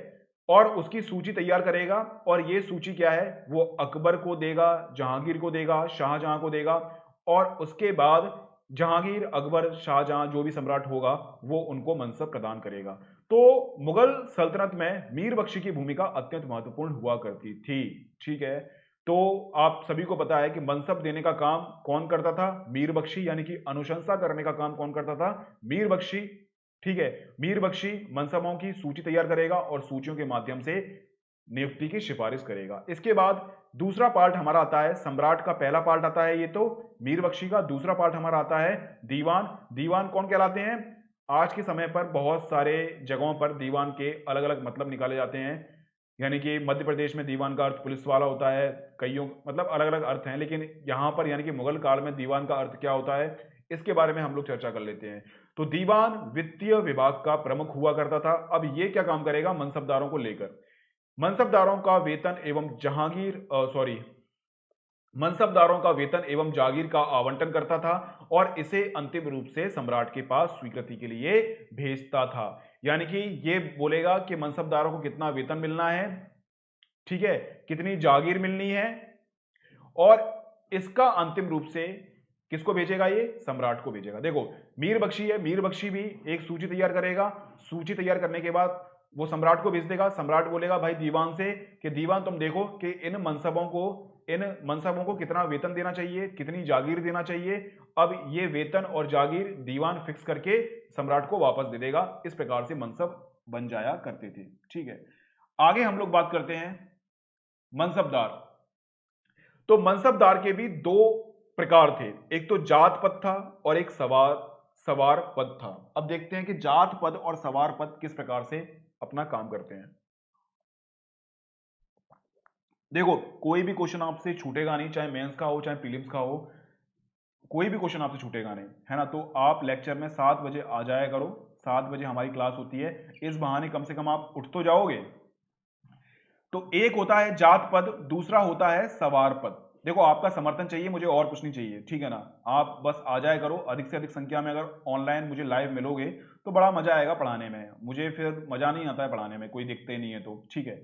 और उसकी सूची तैयार करेगा और ये सूची क्या है, वो अकबर को देगा, जहांगीर को देगा, शाहजहां को देगा, और उसके बाद जहांगीर, अकबर, शाहजहां जो भी सम्राट होगा वो उनको मनसब प्रदान करेगा। तो मुगल सल्तनत में मीर बख्शी की भूमिका अत्यंत महत्वपूर्ण हुआ करती थी। ठीक है, तो आप सभी को पता है कि मनसब देने का काम कौन करता था, मीर बख्शी, यानी कि अनुशंसा करने का काम कौन करता था, मीर बख्शी। ठीक है, मीर बख्शी मनसबों की सूची तैयार करेगा और सूचियों के माध्यम से नियुक्ति की सिफारिश करेगा। इसके बाद दूसरा पार्ट हमारा आता है, सम्राट का पहला पार्ट आता है ये तो मीर बख्शी का। दूसरा पार्ट हमारा आता है दीवान। दीवान कौन कहलाते हैं, आज के समय पर बहुत सारे जगहों पर दीवान के अलग अलग मतलब निकाले जाते हैं। यानी कि मध्य प्रदेश में दीवान का अर्थ पुलिस वाला होता है, कईयों मतलब अलग अलग अर्थ हैं, लेकिन यहाँ पर यानी कि मुगल काल में दीवान का अर्थ क्या होता है इसके बारे में हम लोग चर्चा कर लेते हैं। तो दीवान वित्तीय विभाग का प्रमुख हुआ करता था। अब ये क्या काम करेगा, मनसबदारों को लेकर मनसबदारों का वेतन एवं मनसबदारों का वेतन एवं जागीर का आवंटन करता था और इसे अंतिम रूप से सम्राट के पास स्वीकृति के लिए भेजता था। यानी कि ये बोलेगा कि मनसबदारों को कितना वेतन मिलना है, ठीक है, कितनी जागीर मिलनी है, और इसका अंतिम रूप से किसको भेजेगा, ये सम्राट को भेजेगा। देखो मीर बख्शी है, मीर बख्शी भी एक सूची तैयार करेगा, सूची तैयार करने के बाद वो सम्राट को भेज देगा। सम्राट बोलेगा भाई दीवान से कि दीवान तुम देखो कि इन मनसबों को कितना वेतन देना चाहिए, कितनी जागीर देना चाहिए। अब ये वेतन और जागीर दीवान फिक्स करके सम्राट को वापस दे देगा। इस प्रकार से मनसब बन जाया करते थे, ठीक है। आगे हम लोग बात करते हैं मनसबदार। तो मनसबदार के भी दो प्रकार थे, एक तो जात पद था और एक सवार पद था। अब देखते हैं कि जात पद और सवार पद किस प्रकार से अपना काम करते हैं। देखो कोई भी क्वेश्चन आपसे छूटेगा नहीं, चाहे मेंस का हो चाहे प्रीलिम्स का हो, कोई भी क्वेश्चन आपसे छूटेगा नहीं, है ना। तो आप लेक्चर में 7 बजे आ जाया करो, 7 बजे हमारी क्लास होती है, इस बहाने कम से कम आप उठ तो जाओगे। तो एक होता है जात पद, दूसरा होता है सवार पद। देखो आपका समर्थन चाहिए मुझे, और कुछ नहीं चाहिए, ठीक है ना। आप बस आ जाया करो, अधिक से अधिक संख्या में अगर ऑनलाइन मुझे लाइव मिलोगे तो बड़ा मजा आएगा पढ़ाने में। मुझे फिर मजा नहीं आता है पढ़ाने में, कोई दिखते नहीं है तो, ठीक है।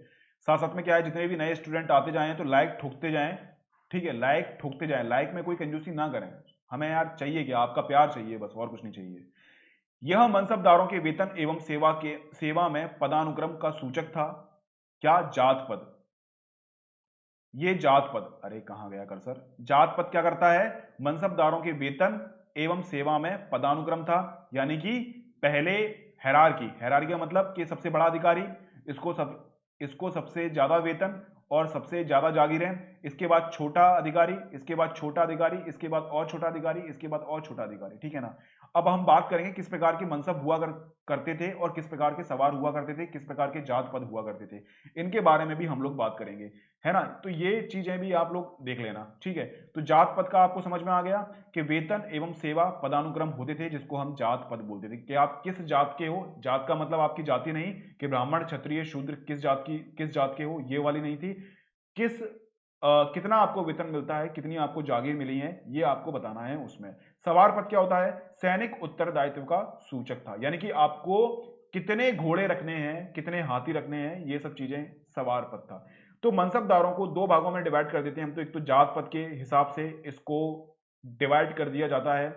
साथ साथ में क्या है, जितने भी नए स्टूडेंट आते जाएं तो लाइक ठोकते जाएं, ठीक है, लाइक ठोकते जाएं, लाइक में कोई कंजूसी ना करें। हमें यार चाहिए कि आपका प्यार चाहिए बस, और कुछ नहीं चाहिए। यह मनसबदारों के वेतन एवं सेवा में पदानुक्रम का सूचक था। क्या, जात पद। ये जात पद, अरे कहां गया कर्सर, जात पद क्या करता है, मनसबदारों के वेतन एवं सेवा में पदानुक्रम था। यानी कि पहले हैरारकी का मतलब कि सबसे बड़ा अधिकारी, इसको सबसे ज्यादा वेतन और सबसे ज्यादा जागीर है। इसके बाद छोटा अधिकारी, इसके बाद छोटा अधिकारी, इसके बाद और छोटा अधिकारी, इसके बाद और छोटा अधिकारी, ठीक है ना। अब हम बात करेंगे किस प्रकार के मनसब करते थे और किस प्रकार के सवार हुआ करते थे, किस प्रकार के जात पद हुआ करते थे, इनके बारे में भी हम लोग बात करेंगे, है ना। तो ये चीजें भी आप लोग देख लेना, ठीक है। तो जात पद का आपको समझ में आ गया कि वेतन एवं सेवा पदानुक्रम होते थे, जिसको हम जात पद बोलते थे कि आप किस जात के हो। जात का मतलब आपकी जाति नहीं कि ब्राह्मण क्षत्रिय शूद्र किस जात के हो, ये वाली नहीं थी। कितना आपको वेतन मिलता है, कितनी आपको जागीर मिली है, ये आपको बताना है उसमें। सवार पद क्या होता है, सैनिक उत्तरदायित्व का सूचक था। यानी कि आपको कितने घोड़े रखने हैं, कितने हाथी रखने हैं, ये सब चीजें सवार पद था। तो मनसबदारों को दो भागों में डिवाइड कर देते हैं हम। तो एक तो जात पद के हिसाब से इसको डिवाइड कर दिया जाता है,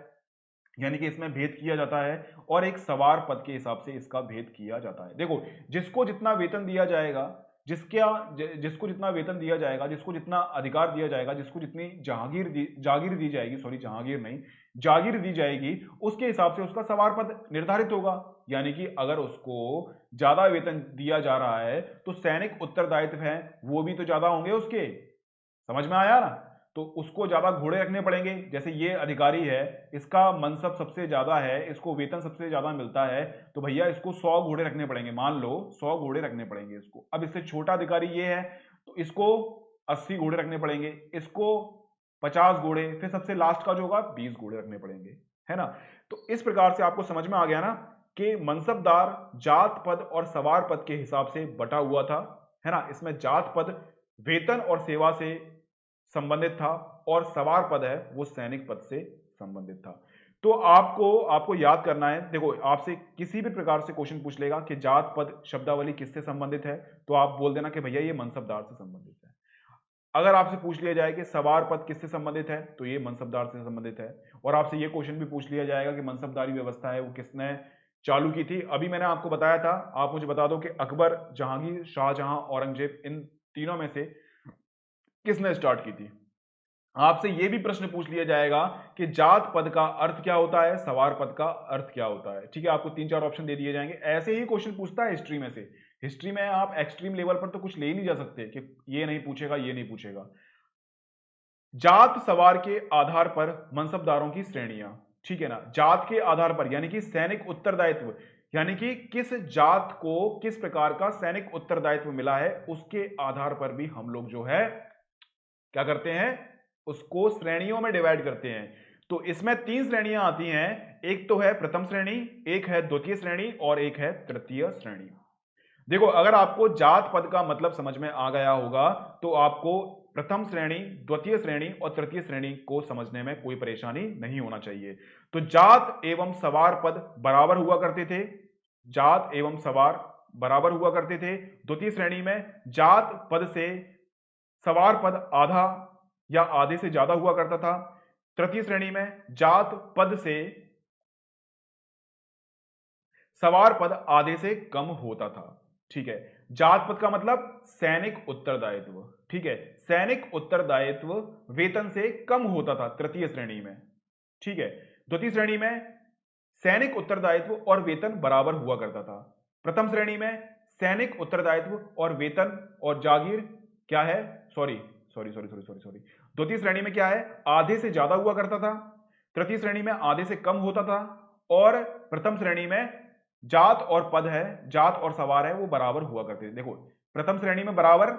यानी कि इसमें भेद किया जाता है, और एक सवार पद के हिसाब से इसका भेद किया जाता है। देखो जिसको जितना वेतन दिया जाएगा, जिसको जितना वेतन दिया जाएगा, जिसको जितना अधिकार दिया जाएगा, जिसको जितनी जागीर दी जाएगी, सॉरी जहांगीर नहीं, जागीर दी जाएगी, उसके हिसाब से उसका सवार पद निर्धारित होगा। यानी कि अगर उसको ज्यादा वेतन दिया जा रहा है तो सैनिक उत्तरदायित्व है वो भी तो ज्यादा होंगे उसके, समझ में आया ना। तो उसको ज्यादा घोड़े रखने पड़ेंगे। जैसे ये अधिकारी है, इसका मनसब सबसे ज्यादा है, इसको वेतन सबसे ज्यादा मिलता है, तो भैया इसको 100 घोड़े रखने पड़ेंगे, मान लो 100 घोड़े रखने पड़ेंगे इसको। अब इससे छोटा अधिकारी ये है तो इसको 80 घोड़े रखने पड़ेंगे, इसको 50 घोड़े, फिर सबसे लास्ट का जो होगा 20 घोड़े रखने पड़ेंगे, है ना। तो इस प्रकार से आपको समझ में आ गया ना कि मनसबदार जात पद और सवार पद के हिसाब से बटा हुआ था, है ना। इसमें जात पद वेतन और सेवा से संबंधित था और सवार पद है वो सैनिक पद से संबंधित था। तो आपको याद करना है। देखो आपसे किसी भी प्रकार से क्वेश्चन पूछ लेगा कि जात पद शब्दावली किससे संबंधित है, तो आप बोल देना कि भैया ये मनसबदार से संबंधित है। अगर आपसे पूछ लिया जाए कि सवार पद किससे संबंधित है, तो ये मनसबदार से संबंधित है। और आपसे ये क्वेश्चन भी पूछ लिया जाएगा कि मनसबदारी व्यवस्था है वो किसने चालू की थी। अभी मैंने आपको बताया था, आप मुझे बता दो कि अकबर, जहांगीर, शाहजहां, औरंगजेब, इन तीनों में से किसने स्टार्ट की थी। आपसे यह भी प्रश्न पूछ लिया जाएगा कि जात पद का अर्थ क्या होता है, सवार पद का अर्थ क्या होता है, ठीक है। आपको 3-4 ऑप्शन दे दिए जाएंगे। ऐसे ही क्वेश्चन पूछता है हिस्ट्री में से। हिस्ट्री में आप एक्सट्रीम लेवल पर तो कुछ ले ही नहीं जा सकते कि ये नहीं पूछेगा, ये नहीं पूछेगा। जात सवार के आधार पर मनसबदारों की श्रेणियां, ठीक है ना। जात के आधार पर यानी कि सैनिक उत्तरदायित्व, यानी कि किस जात को किस प्रकार का सैनिक उत्तरदायित्व मिला है, उसके आधार पर भी हम लोग जो है क्या करते हैं, उसको श्रेणियों में डिवाइड करते हैं। तो इसमें 3 श्रेणियां आती हैं, एक तो है प्रथम श्रेणी, एक है द्वितीय श्रेणी और एक है तृतीय श्रेणी। देखो, अगर आपको जात पद का मतलब समझ में आ गया होगा तो आपको प्रथम श्रेणी, द्वितीय श्रेणी और तृतीय श्रेणी को समझने में कोई परेशानी नहीं होना चाहिए। तो जात एवं सवार पद बराबर हुआ करते थे, जात एवं सवार बराबर हुआ करते थे। द्वितीय श्रेणी में जात पद से सवार पद आधा या आधे से ज्यादा हुआ करता था। तृतीय श्रेणी में जात पद से सवार पद आधे से कम होता था। ठीक है, जात पद का मतलब सैनिक उत्तरदायित्व। ठीक है, सैनिक उत्तरदायित्व वेतन से कम होता था तृतीय श्रेणी में। ठीक है, द्वितीय श्रेणी में सैनिक उत्तरदायित्व और वेतन बराबर हुआ करता था। प्रथम श्रेणी में सैनिक उत्तरदायित्व और वेतन और जागीर क्या है, sorry sorry sorry sorry sorry sorry द्वितीय श्रेणी में क्या है, आधे से ज्यादा हुआ करता था। तृतीय श्रेणी में आधे से कम होता था। और प्रथम श्रेणी में जात और पद है, जात और सवार है, वो बराबर हुआ करते थे। देखो, प्रथम श्रेणी में बराबर,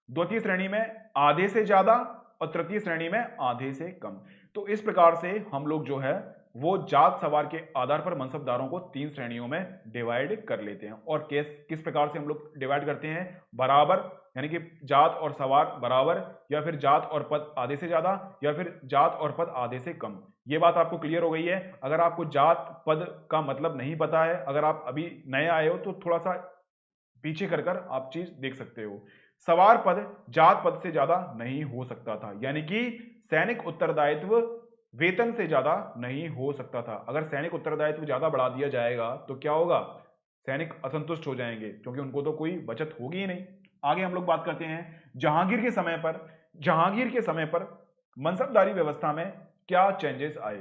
द्वितीय श्रेणी में आधे से ज्यादा और तृतीय श्रेणी में आधे से कम। तो इस प्रकार से हम लोग जो है वो जात सवार के आधार पर मनसबदारों को तीन श्रेणियों में डिवाइड कर लेते हैं। और किस प्रकार से हम लोग डिवाइड करते हैं, बराबर यानी कि जात और सवार बराबर, या फिर जात और पद आधे से ज्यादा, या फिर जात और पद आधे से कम। ये बात आपको क्लियर हो गई है। अगर आपको जात पद का मतलब नहीं पता है, अगर आप अभी नए आए हो तो थोड़ा सा पीछे कर कर आप चीज देख सकते हो। सवार पद जात पद से ज्यादा नहीं हो सकता था, यानी कि सैनिक उत्तरदायित्व वेतन से ज्यादा नहीं हो सकता था। अगर सैनिक उत्तरदायित्व ज्यादा बढ़ा दिया जाएगा तो क्या होगा, सैनिक असंतुष्ट हो जाएंगे, क्योंकि उनको तो कोई बचत होगी ही नहीं। आगे हम लोग बात करते हैं जहांगीर के समय पर। जहांगीर के समय पर मनसबदारी व्यवस्था में क्या चेंजेस आए।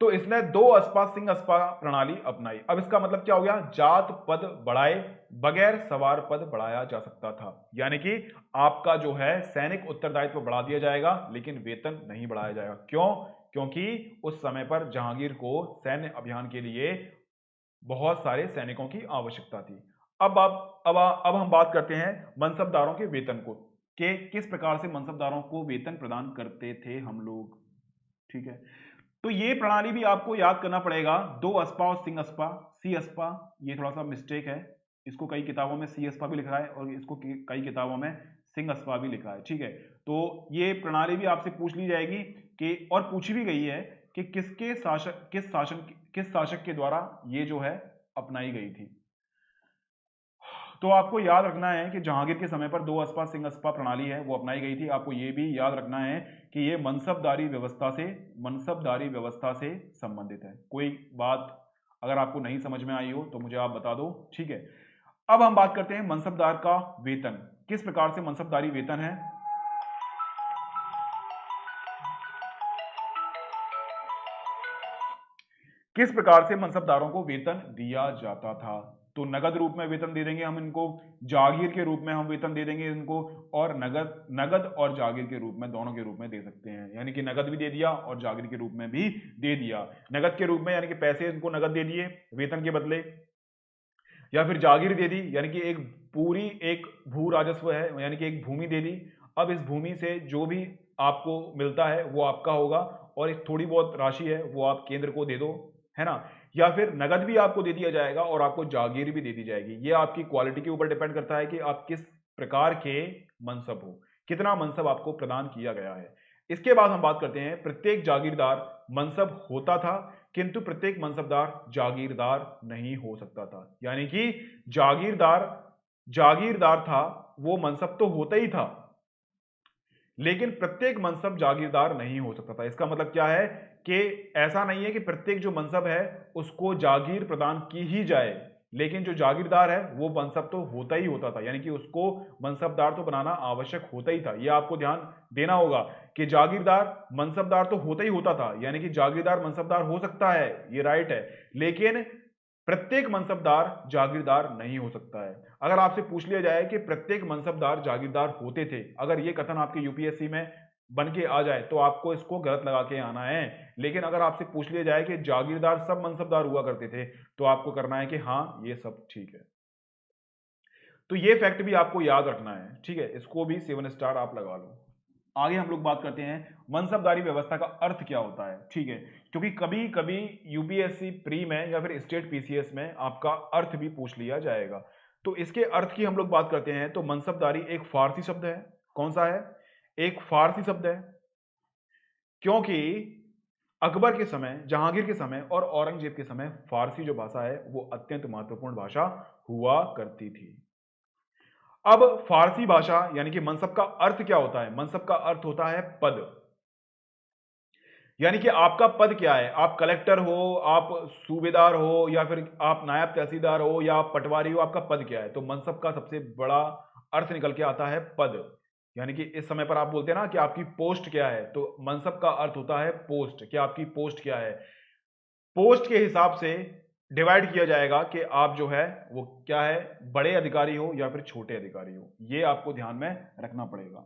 तो इसने दो अस्पा सिंह अस्पा प्रणाली अपनाई। अब इसका मतलब क्या हो गया, जात पद बढ़ाए बगैर सवार पद बढ़ाया जा सकता था। यानी कि आपका जो है सैनिक उत्तरदायित्व बढ़ा दिया जाएगा लेकिन वेतन नहीं बढ़ाया जाएगा। क्यों, क्योंकि उस समय पर जहांगीर को सैन्य अभियान के लिए बहुत सारे सैनिकों की आवश्यकता थी। अब हम बात करते हैं मनसबदारों के वेतन को, कि किस प्रकार से मनसबदारों को वेतन प्रदान करते थे हम लोग। ठीक है, तो ये प्रणाली भी आपको याद करना पड़ेगा। दो अस्पा और सिंह अस्पा, सी अस्पा, ये थोड़ा सा मिस्टेक है, इसको कई किताबों में सी अस्पा भी लिखा है और इसको कई किताबों में सिंह अस्पा भी लिखा है। ठीक है, तो ये प्रणाली भी आपसे पूछ ली जाएगी कि, और पूछी भी गई है कि किस शासक के द्वारा ये जो है अपनाई गई थी। तो आपको याद रखना है कि जहांगीर के समय पर दो अस्पा सिंह अस्पा प्रणाली है वो अपनाई गई थी। आपको ये भी याद रखना है कि ये मनसबदारी व्यवस्था से संबंधित है। कोई बात अगर आपको नहीं समझ में आई हो तो मुझे आप बता दो। ठीक है, अब हम बात करते हैं मनसबदार का वेतन। किस प्रकार से मनसबदारी वेतन है। किस प्रकार से मनसबदारों को वेतन दिया जाता था। तो नगद रूप में वेतन दे देंगे हम इनको, जागीर के रूप में हम वेतन दे देंगे इनको, और नगद और जागीर के रूप में, दोनों के रूप में दे सकते हैं। यानी कि नगद भी दे दिया और जागीर के रूप में भी दे दिया। नगद के रूप में यानी कि पैसे इनको नगद दे दिए वेतन के बदले, या फिर जागीर दे दी यानी कि एक भू राजस्व है, यानी कि एक भूमि दे दी। अब इस भूमि से जो भी आपको मिलता है वो आपका होगा, और एक थोड़ी बहुत राशि है वो आप केंद्र को दे दो, है ना। या फिर नगद भी आपको दे दिया जाएगा और आपको जागीर भी दे दी जाएगी। ये आपकी क्वालिटी के ऊपर डिपेंड करता है कि आप किस प्रकार के मनसब हो, कितना मनसब आपको प्रदान किया गया है। इसके बाद हम बात करते हैं, प्रत्येक जागीरदार मनसब होता था किंतु प्रत्येक मनसबदार जागीरदार नहीं हो सकता था। यानी कि जागीरदार जागीरदार था, वो मनसब तो होता ही था लेकिन प्रत्येक मनसब जागीरदार नहीं हो सकता था। इसका मतलब क्या है कि ऐसा नहीं है कि प्रत्येक जो मनसब है उसको जागीर प्रदान की ही जाए, लेकिन जो जागीरदार है वो मनसब तो होता ही होता था, यानी कि उसको मनसबदार तो बनाना आवश्यक होता ही था। यह आपको ध्यान देना होगा कि जागीरदार मनसबदार तो होता ही होता था, यानी कि जागीरदार मनसबदार हो सकता है, ये राइट है, लेकिन प्रत्येक मनसबदार जागीरदार नहीं हो सकता है। अगर आपसे पूछ लिया जाए कि प्रत्येक मनसबदार जागीरदार होते थे, अगर ये कथन आपके यूपीएससी में बन के आ जाए तो आपको इसको गलत लगा के आना है। लेकिन अगर आपसे पूछ लिया जाए कि जागीरदार सब मनसबदार हुआ करते थे तो आपको करना है कि हाँ ये सब ठीक है। तो ये फैक्ट भी आपको याद रखना है। ठीक है, इसको भी 7 स्टार आप लगा लो। आगे हम लोग बात करते हैं मनसबदारी व्यवस्था का अर्थ क्या होता है, ठीक है, क्योंकि कभी कभी यूपीएससी प्री में या फिर स्टेट पीसीएस में आपका अर्थ भी पूछ लिया जाएगा। तो इसके अर्थ की हम लोग बात करते हैं तो मनसबदारी एक फारसी शब्द है। कौन सा है? एक फारसी शब्द है, क्योंकि अकबर के समय, जहांगीर के समय और औरंगजेब के समय फारसी जो भाषा है वो अत्यंत महत्वपूर्ण भाषा हुआ करती थी। अब फारसी भाषा यानी कि मनसब का अर्थ क्या होता है? मनसब का अर्थ होता है पद, यानी कि आपका पद क्या है। आप कलेक्टर हो, आप सूबेदार हो, या फिर आप नायब तहसीलदार हो, या आप पटवारी हो, आपका पद क्या है? तो मनसब का सबसे बड़ा अर्थ निकल के आता है पद। यानी कि इस समय पर आप बोलते हैं ना कि आपकी पोस्ट क्या है, तो मनसब का अर्थ होता है पोस्ट, कि आपकी पोस्ट क्या है। पोस्ट के हिसाब से डिवाइड किया जाएगा कि आप जो है वो क्या है, बड़े अधिकारी हो या फिर छोटे अधिकारी हो। ये आपको ध्यान में रखना पड़ेगा,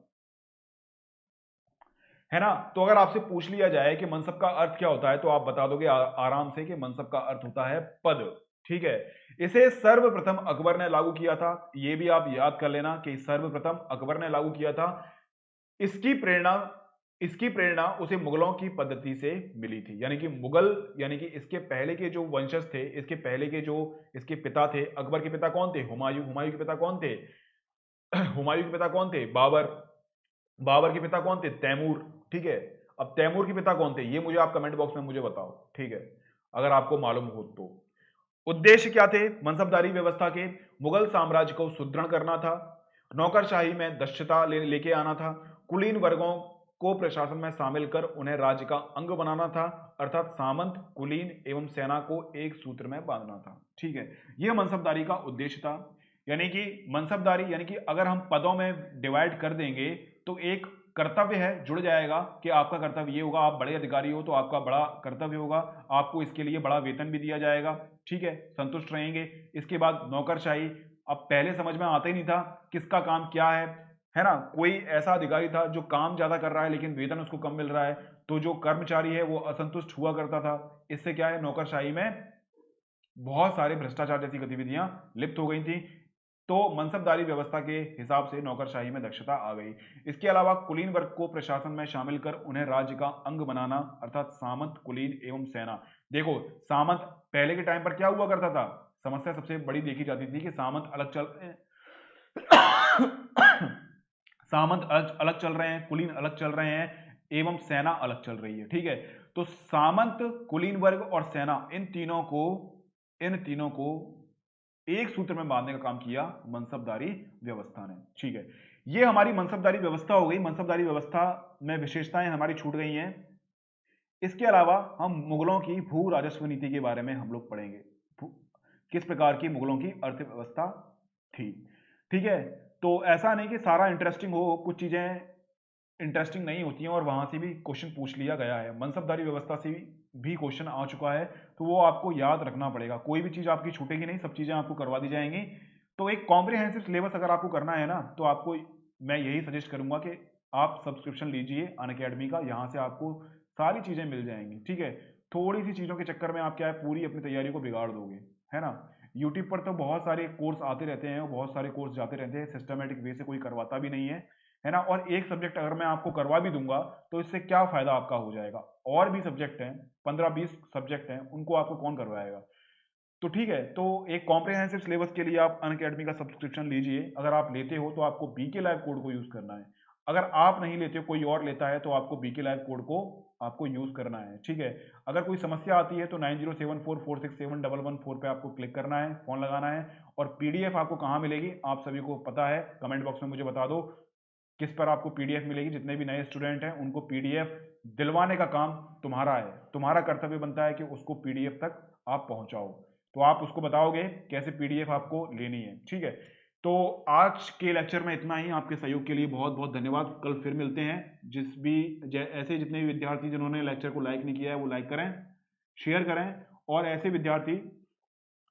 है ना। तो अगर आपसे पूछ लिया जाए कि मनसब का अर्थ क्या होता है तो आप बता दोगे आराम से कि मनसब का अर्थ होता है पद, ठीक है। इसे सर्वप्रथम अकबर ने लागू किया था, ये भी आप याद कर लेना कि सर्वप्रथम अकबर ने लागू किया था। इसकी प्रेरणा इसकी प्रेरणा उसे मुगलों की पद्धति से मिली थी, यानी कि मुगल, यानी कि इसके पहले के जो वंशज थे, इसके पहले के जो इसके पिता थे, अकबर के पिता कौन थे? हुमायूं। हुमायूं के पिता कौन थे? हुमायूं के पिता कौन थे? बाबर। बाबर के पिता कौन थे? तैमूर, ठीक है। अब तैमूर के पिता कौन थे? ये मुझे आप कमेंट बॉक्स में मुझे बताओ, ठीक है, अगर आपको मालूम हो तो। उद्देश्य क्या थे मनसबदारी व्यवस्था के? मुगल साम्राज्य को सुदृढ़ करना था, नौकरशाही में दक्षता लेके आना था, कुलीन वर्गों को प्रशासन में शामिल कर उन्हें राज्य का अंग बनाना था, अर्थात सामंत, कुलीन एवं सेना को एक सूत्र में बांधना था, ठीक है। यह मनसबदारी का उद्देश्य था। यानी कि मनसबदारी यानी कि अगर हम पदों में डिवाइड कर देंगे तो एक कर्तव्य है जुड़ जाएगा कि आपका कर्तव्य ये होगा, आप बड़े अधिकारी हो तो आपका बड़ा कर्तव्य होगा, आपको इसके लिए बड़ा वेतन भी दिया जाएगा, ठीक है, संतुष्ट रहेंगे। इसके बाद नौकरशाही, अब पहले समझ में आता ही नहीं था किसका काम क्या है ना। कोई ऐसा अधिकारी था जो काम ज्यादा कर रहा है लेकिन वेतन उसको कम मिल रहा है, तो जो कर्मचारी है वो असंतुष्ट हुआ करता था। इससे क्या है, नौकरशाही में बहुत सारे भ्रष्टाचार जैसी गतिविधियां लिप्त हो गई थी। तो मनसबदारी व्यवस्था के हिसाब से नौकरशाही में दक्षता आ गई। इसके अलावा कुलीन वर्ग को प्रशासन में शामिल कर उन्हें राज्य का अंग बनाना, अर्थात सामंत, कुलीन एवं सेना। देखो, सामंत पहले के टाइम पर क्या हुआ करता था? समस्या सबसे बड़ी देखी जाती थी कि सामंत अलग चल सामंत अलग चल रहे हैं, कुलीन अलग चल रहे हैं एवं सेना अलग चल रही है, ठीक है। तो सामंत, कुलीन वर्ग और सेना, इन तीनों को एक सूत्र में बांधने का काम किया मनसबदारी व्यवस्था ने, ठीक है। ये हमारी मनसबदारी व्यवस्था हो गई। मनसबदारी व्यवस्था में विशेषताएं हमारी छूट गई हैं। इसके अलावा हम मुगलों की भू राजस्व नीति के बारे में हम लोग पढ़ेंगे, किस प्रकार की मुगलों की अर्थव्यवस्था थी, ठीक है। तो ऐसा नहीं कि सारा इंटरेस्टिंग हो, कुछ चीजें इंटरेस्टिंग नहीं होती हैं और वहां से भी क्वेश्चन पूछ लिया गया है। मनसबदारी व्यवस्था से भी क्वेश्चन आ चुका है, तो वो आपको याद रखना पड़ेगा। कोई भी चीज आपकी छूटेगी नहीं, सब चीजें आपको करवा दी जाएंगी। तो एक कॉम्प्रिहेंसिव सिलेबस अगर आपको करना है ना, तो आपको मैं यही सजेस्ट करूंगा कि आप सब्सक्रिप्शन लीजिए अनअकैडमी का, यहाँ से आपको सारी चीजें मिल जाएंगी, ठीक है। थोड़ी सी चीजों के चक्कर में आप क्या है, पूरी अपनी तैयारी को बिगाड़ दोगे, है ना। यूट्यूब पर तो बहुत सारे कोर्स आते रहते हैं, बहुत सारे कोर्स जाते रहते हैं, सिस्टमेटिक वे से कोई करवाता भी नहीं है ना। और एक सब्जेक्ट अगर मैं आपको करवा भी दूंगा तो इससे क्या फायदा आपका हो जाएगा? और भी सब्जेक्ट हैं, 15-20 सब्जेक्ट हैं, उनको आपको कौन करवाएगा? तो ठीक है, तो एक कॉम्प्रिहेंसिव सिलेबस के लिए आप अनअकैडमी का सब्सक्रिप्शन लीजिए। अगर आप लेते हो तो आपको बीके लाइव कोड को यूज करना है। अगर आप नहीं लेते हो, कोई और लेता है, तो आपको बीके लाइव कोड को आपको यूज करना है, ठीक है। अगर कोई समस्या आती है तो 9074467114 पे आपको क्लिक करना है, फोन लगाना है। और पीडीएफ आपको कहाँ मिलेगी आप सभी को पता है, कमेंट बॉक्स में मुझे बता दो किस पर आपको पीडीएफ मिलेगी। जितने भी नए स्टूडेंट हैं उनको पीडीएफ दिलवाने का काम तुम्हारा है, तुम्हारा कर्तव्य बनता है कि उसको पीडीएफ तक आप पहुंचाओ। तो आप उसको बताओगे कैसे पीडीएफ आपको लेनी है, ठीक है। तो आज के लेक्चर में इतना ही। आपके सहयोग के लिए बहुत बहुत धन्यवाद। कल फिर मिलते हैं। ऐसे जितने भी विद्यार्थी जिन्होंने लेक्चर को लाइक नहीं किया है वो लाइक करें, शेयर करें। और ऐसे विद्यार्थी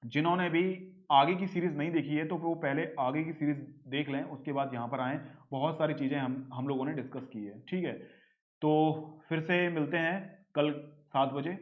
जिन्होंने भी आगे की सीरीज नहीं देखी है तो वो पहले आगे की सीरीज देख लें, उसके बाद यहाँ पर आएँ। बहुत सारी चीज़ें हम लोगों ने डिस्कस की है, ठीक है। तो फिर से मिलते हैं कल 7 बजे।